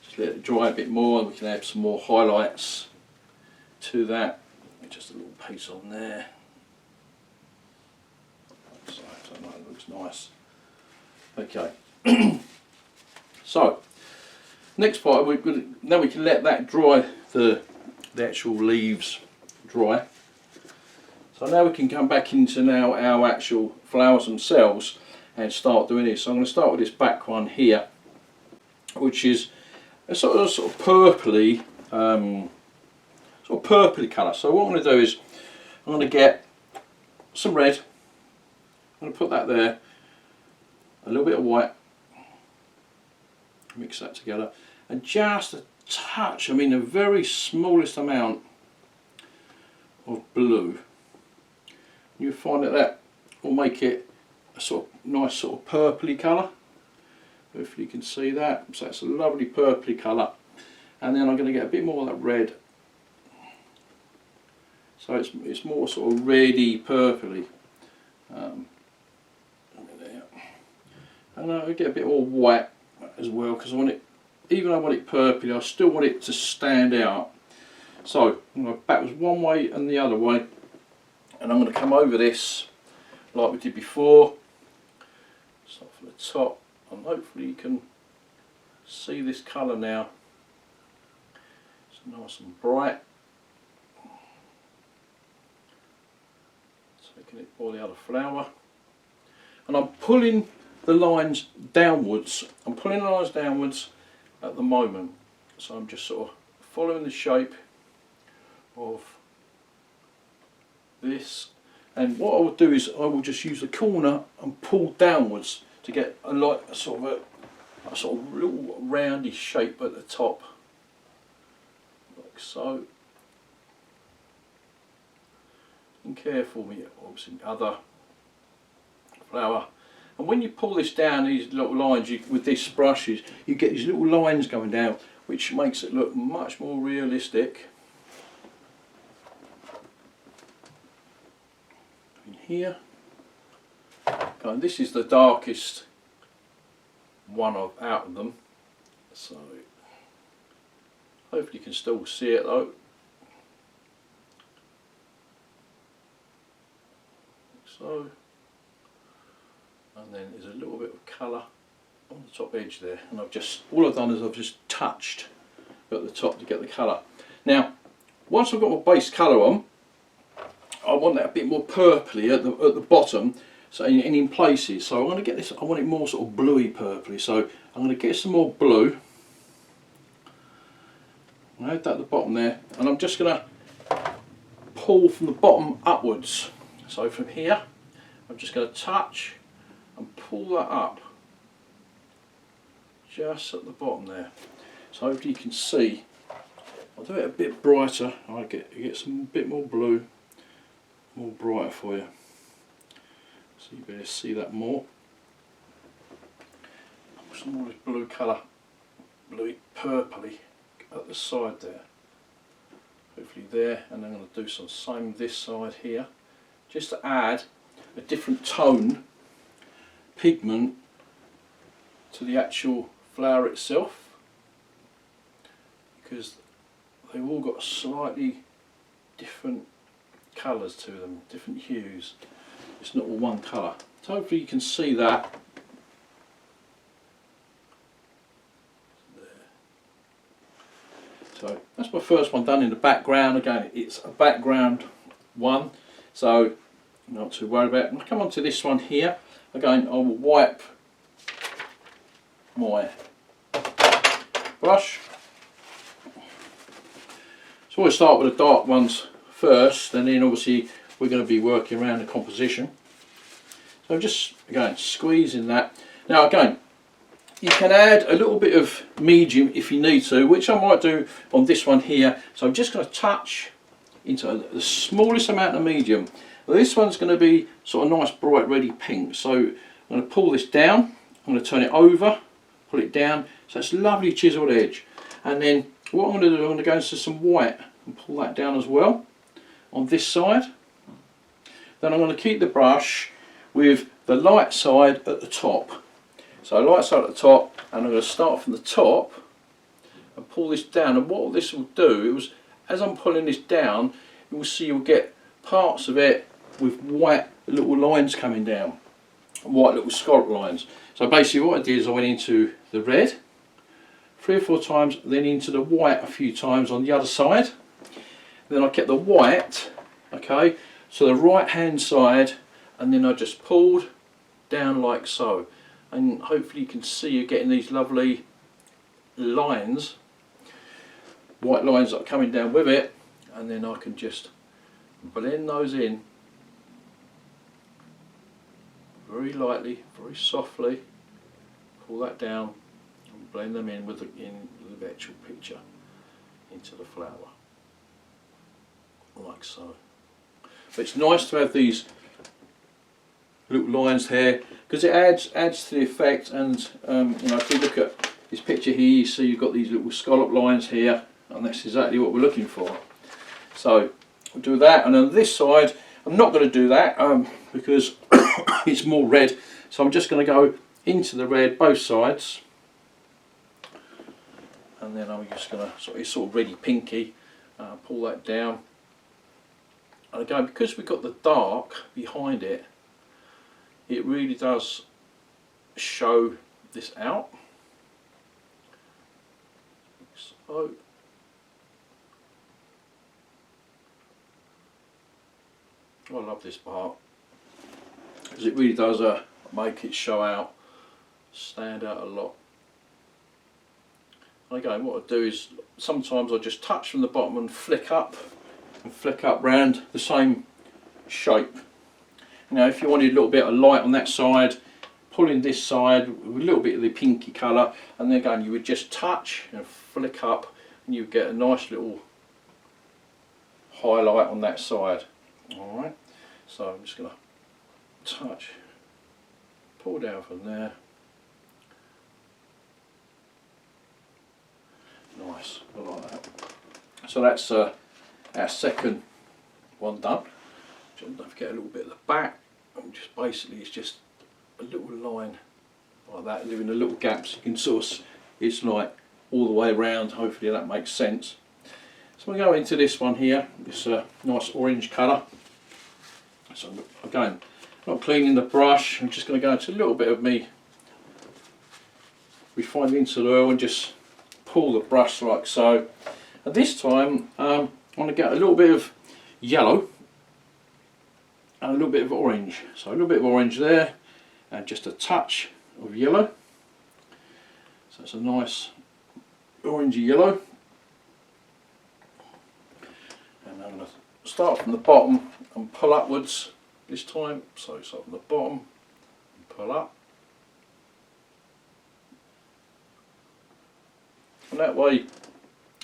Just let it dry a bit more, and we can add some more highlights to that. Just a little piece on there, like so. So that looks nice. Okay. So next part, now we can let that dry, the actual leaves dry. So now we can come back into now our actual flowers themselves and start doing this. So I'm going to start with this back one here, which is a sort of purpley, colour. So what I'm going to do is I'm going to get some red. I'm going to put that there, a little bit of white, mix that together, and just a touch, I mean the very smallest amount of blue. You'll find that will make it a sort of nice sort of purpley colour. Hopefully you can see that. So it's a lovely purpley colour. And then I'm going to get a bit more of that red. So it's more sort of reddy purpley. And I'll get a bit more white as well, because I want it, even though I want it purpley, I still want it to stand out. So I'm going to go backwards one way and the other way, and I'm going to come over this like we did before. Start from the top, and hopefully you can see this colour now. It's nice and bright. Taking it for the other flower, and I'm pulling the lines downwards. I'm pulling the lines downwards at the moment, so I'm just sort of following the shape of this. And what I will do is I will just use the corner and pull downwards to get a sort of little roundy shape at the top, like so. And careful with obviously other flower. And when you pull this down, these little lines, with these brushes, you get these little lines going down, which makes it look much more realistic. In here, and this is the darkest one out of them, so hopefully you can still see it though. So, and then there's a little bit of colour on the top edge there, and all I've done is I've just touched at the top to get the colour. Now once I've got my base colour on, I want that a bit more purpley at the bottom, so in places. So I'm going to get this, I want it more sort of bluey purpley, so I'm going to get some more blue. I had that at the bottom there, and I'm just going to pull from the bottom upwards. So from here I'm just going to touch and pull that up just at the bottom there. So hopefully you can see. I'll do it a bit brighter. I get some bit more blue, more brighter for you, so you better see that more. Some more of this blue colour, bluey purpley at the side there. Hopefully there, and I'm going to do some same this side here, just to add a different tone pigment to the actual flower itself, because they've all got slightly different colours to them, different hues. It's not all one colour. So hopefully you can see that. There. So that's my first one done in the background. Again, it's a background one, so not too worried about it. I'll come on to this one here. Again, I will wipe my brush. So we'll start with the dark ones first, and then obviously we're going to be working around the composition. So just again squeezing that. Now again, you can add a little bit of medium if you need to, which I might do on this one here. So I'm just going to touch into the smallest amount of medium. Now this one's going to be sort of nice bright reddy pink, so I'm going to pull this down, I'm going to turn it over, pull it down, so it's a lovely chiseled edge. And then what I'm going to do, I'm going to go into some white and pull that down as well on this side. Then I'm going to keep the brush with the light side at the top. So light side at the top, and I'm going to start from the top and pull this down. And what this will do is, as I'm pulling this down, you will see you'll get parts of it with white little lines coming down, white little scallop lines. So basically what I did is I went into the red 3 or 4 times, then into the white a few times on the other side. Then I kept the white, okay, to the right hand side, and then I just pulled down like so, and hopefully you can see you're getting these lovely lines, white lines that are coming down with it, and then I can just blend those in very lightly, very softly, pull that down and blend them in with the actual picture into the flower, like so. But it's nice to have these little lines here because it adds to the effect. And you know, if you look at this picture here, you see you've got these little scallop lines here, and that's exactly what we're looking for. So we'll do that, and on this side I'm not going to do that because it's more red, so I'm just going to go into the red both sides, and then I'm just going to it's sort of reddy pinky, pull that down. And again, because we've got the dark behind it, it really does show this out. So I love this part because it really does make it show out, stand out a lot. And again, what I do is sometimes I just touch from the bottom and flick up round the same shape. You know, if you wanted a little bit of light on that side, pulling this side with a little bit of the pinky colour, and then again you would just touch and flick up, and you get a nice little highlight on that side. Alright, so I'm just going to touch, pull down from there. Nice, I like that. So that's our second one done. Don't forget a little bit of the back, and just basically it's just a little line like that, leaving the little gaps. You can sort of, it's like all the way around. Hopefully that makes sense. So we go into this one here, this nice orange colour. So again, not cleaning the brush, I'm just going to go into a little bit of me refined into the oil and just pull the brush like so. And this time I want to get a little bit of yellow and a little bit of orange. So a little bit of orange there and just a touch of yellow. So it's a nice orangey yellow. And I'm going to start from the bottom and pull upwards this time. So start from the bottom and pull up. And that way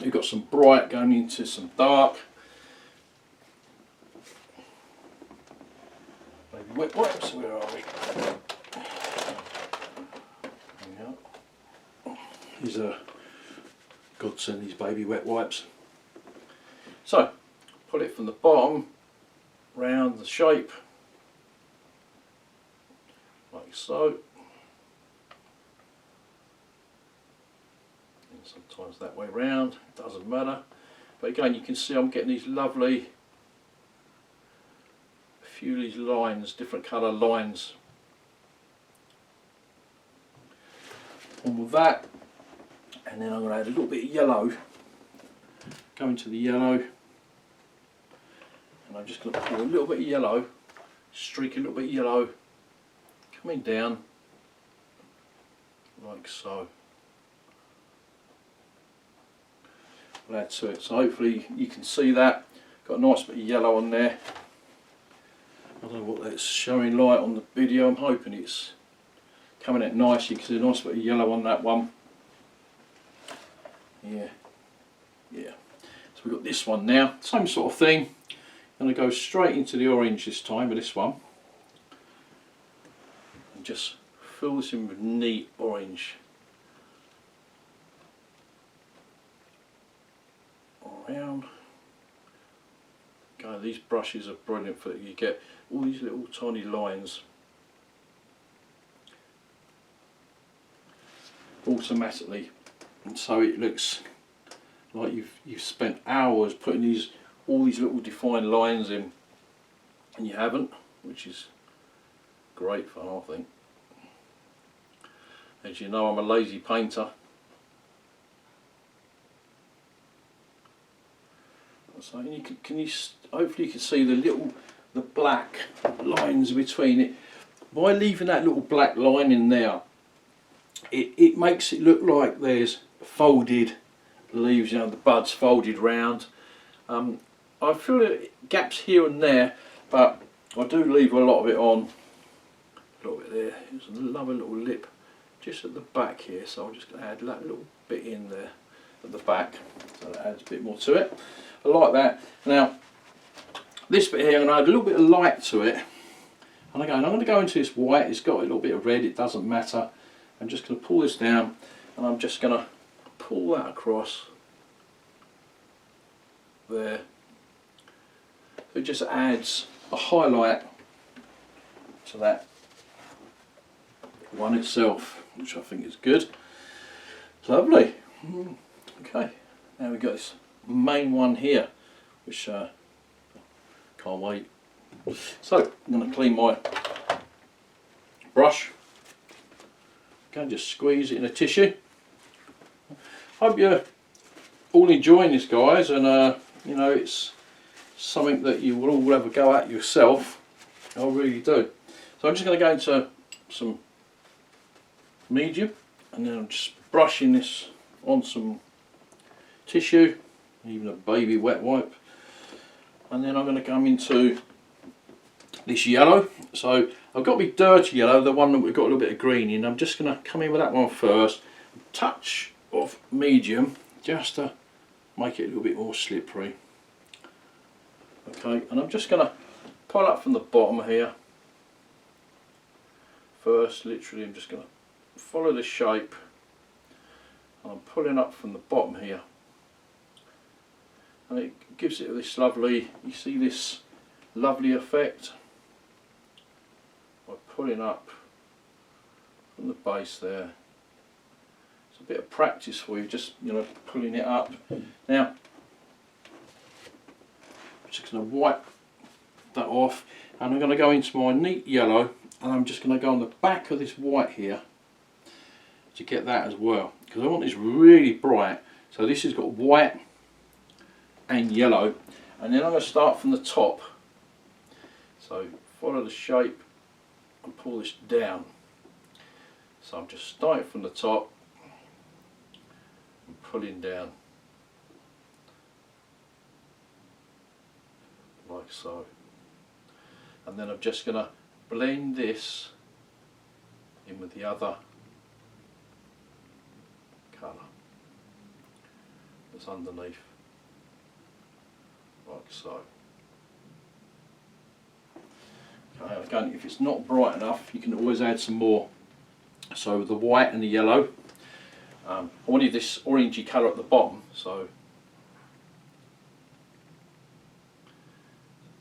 you've got some bright going into some dark. Maybe wet wipes, where are we? There we go. These are godsend, these baby wet wipes. So pull it from the bottom round the shape like so, and sometimes that way round, it doesn't matter. But again, you can see I'm getting these lovely, a few of these lines, different colour lines. And with that, and then I'm going to add a little bit of yellow, go into the yellow. And I'm just going to pour a little bit of yellow, streak a little bit of yellow, coming down like so. I'll add to it, so hopefully you can see that. Got a nice bit of yellow on there. I don't know what that's showing light on the video. I'm hoping it's coming out nice. You can see a nice bit of yellow on that one. Yeah. So we've got this one now. Same sort of thing. I'm going to go straight into the orange this time with this one and just fill this in with neat orange around. Okay, these brushes are brilliant for it. You get all these little tiny lines automatically, and so it looks like you've spent hours putting all these little defined lines in, and you haven't, which is great fun, I think. As you know, I'm a lazy painter, so you can hopefully you can see the little the black lines between it. By leaving that little black line in there, it makes it look like there's folded leaves, you know, the buds folded round. I feel gaps here and there, but I do leave a lot of it on. A little bit there. There's a lovely little lip just at the back here, so I'm just going to add that little bit in there at the back, so that adds a bit more to it. I like that. Now this bit here, I'm going to add a little bit of light to it, and I'm going to go into this white. It's got a little bit of red, it doesn't matter. I'm just going to pull this down, and I'm just going to pull that across there. It just adds a highlight to that one itself, which I think is good. Lovely. Okay, now we've got this main one here, which can't wait. So I'm going to clean my brush. Okay, just squeeze it in a tissue. Hope you're all enjoying this, guys, and you know, it's something that you will all have a go at yourself. I really do. So I'm just going to go into some medium, and then I'm just brushing this on some tissue, even a baby wet wipe, and then I'm going to come into this yellow. So I've got my dirty yellow, the one that we've got a little bit of green in. I'm just going to come in with that one first, touch of medium just to make it a little bit more slippery. Okay, and I'm just going to pull up from the bottom here first. Literally, I'm just going to follow the shape, and I'm pulling up from the bottom here, and it gives it this lovely, you see this lovely effect by pulling up from the base there. It's a bit of practice for you, just, you know, pulling it up. Now I'm just going to wipe that off, and I'm going to go into my neat yellow, and I'm just going to go on the back of this white here to get that as well, because I want this really bright. So this has got white and yellow, and then I'm going to start from the top. So follow the shape and pull this down. So I'm just starting from the top and pulling down like so, and then I'm just going to blend this in with the other colour that's underneath, like so. Okay, again, if it's not bright enough, you can always add some more. So the white and the yellow, I wanted this orangey colour at the bottom, so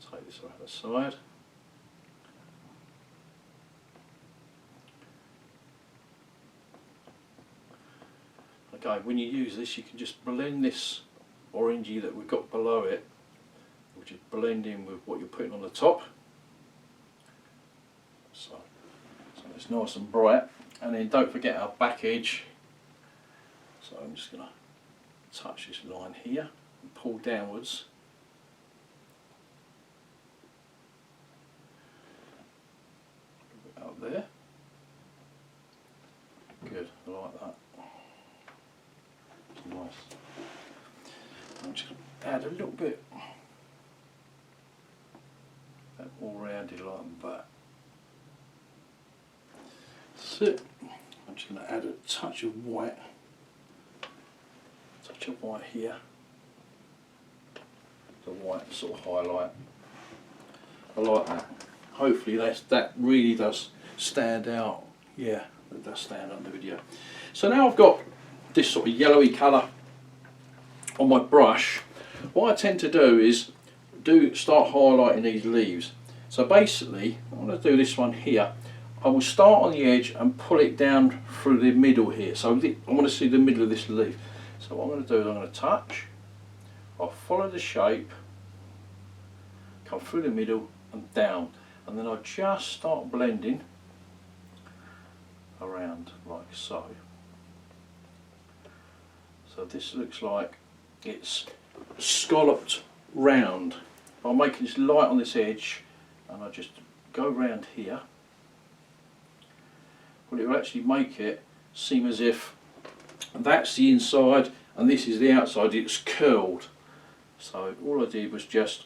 take this over the side. Okay, when you use this, you can just blend this orangey that we've got below it, which is blend in with what you're putting on the top. So it's nice and bright, and then don't forget our back edge. So I'm just going to touch this line here and pull downwards. A little bit up there. Good, I like that. It's nice. I'm just going to add a little bit that all rounded like that. That's it. I'm just going to add a touch of white. Touch of white here. The white sort of highlight. I like that. Hopefully that really does stand out. Yeah, it does stand out in the video. So now I've got this sort of yellowy colour on my brush. What I tend to do is start highlighting these leaves. So basically, I'm going to do this one here. I will start on the edge and pull it down through the middle here. So I want to see the middle of this leaf. So what I'm going to do is I'm going to touch, I'll follow the shape, come through the middle and down, and then I'll just start blending around like so. So this looks like it's scalloped round. I'm making this light on this edge and I just go round here. Well, it will actually make it seem as if that's the inside and this is the outside. It's curled. So all I did was just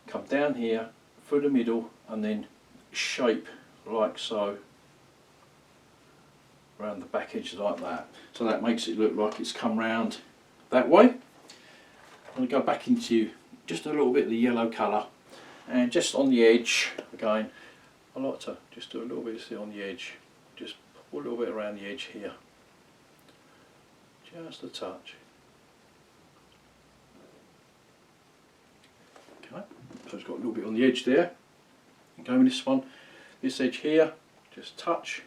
come down here through the middle and then shape like so around the back edge like that. So that makes it look like it's come round that way. I'm going to go back into just a little bit of the yellow colour, and just on the edge again I like to just do a little bit on the edge, just pull a little bit around the edge here, just a touch. Okay, so it's got a little bit on the edge there. Go with this one, this edge here, just touch,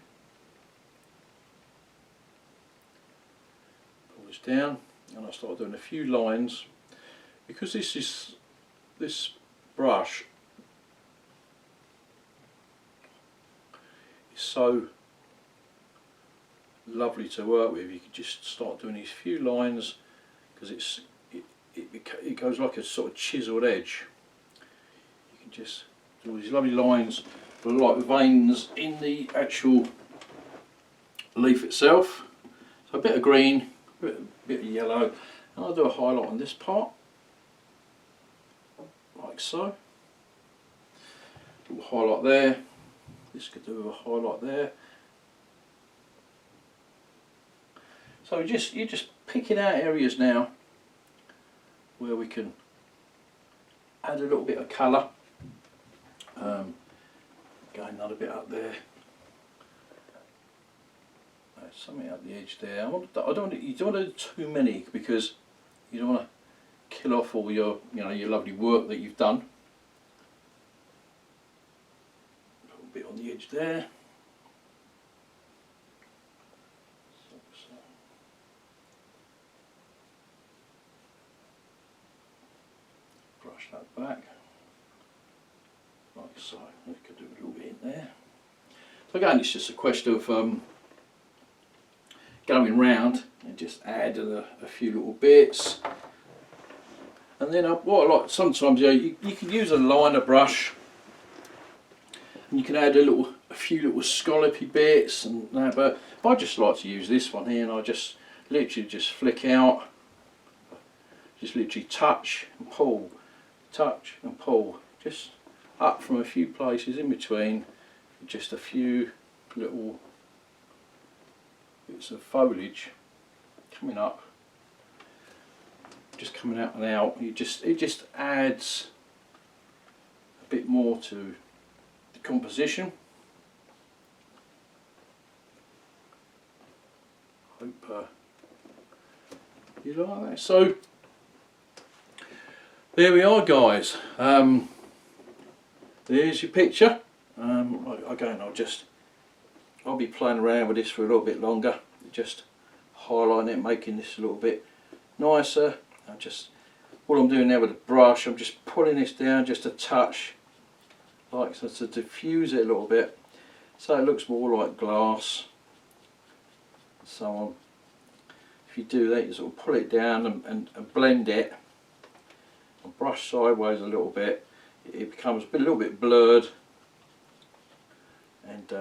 pull this down, and I start doing a few lines because this brush is so lovely to work with. You can just start doing these few lines because it goes like a sort of chiseled edge. You can just do all these lovely lines like veins in the actual leaf itself. So a bit of green, a bit of yellow, and I'll do a highlight on this part like so. Do a highlight there. This could do a highlight there. So you're just picking out areas now where we can add a little bit of colour. Go another bit up there. There's something up the edge there. You don't want to do too many because you don't want to kill off all your your lovely work that you've done. A little bit on the edge there. Brush that back, like so. We could do a little bit in there. So again, it's just a question of going round and just add a few little bits. And then what I like sometimes, you can use a liner brush, and you can add a few little scallopy bits and that. But I just like to use this one here, and I just literally just flick out, just literally touch and pull, just up from a few places in between, just a few little bits of foliage coming up, just coming out and out. It just adds a bit more to the composition. Hope you like that. So there we are, guys. There's your picture. Again, I'll be playing around with this for a little bit longer, just highlighting it, making this a little bit nicer. What I'm doing now with the brush, I'm just pulling this down just a touch, like so, to diffuse it a little bit, so it looks more like glass. So on. If you do that, you sort of pull it down and blend it, and brush sideways a little bit. It becomes a little bit blurred, and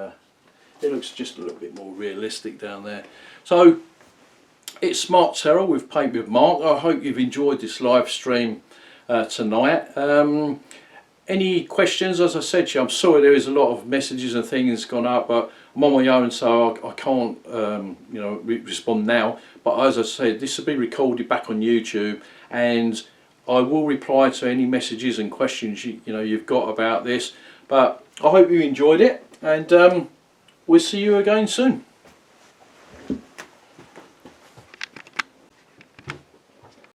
it looks just a little bit more realistic down there. So it's Smart Terror with Paint with Mark. I hope you've enjoyed this live stream tonight. Any questions? As I said to you, I'm sorry there is a lot of messages and things gone up, but I'm on my own, so I can't respond now. But as I said, this will be recorded back on YouTube, and I will reply to any messages and questions you've got about this. But I hope you enjoyed it, and we'll see you again soon.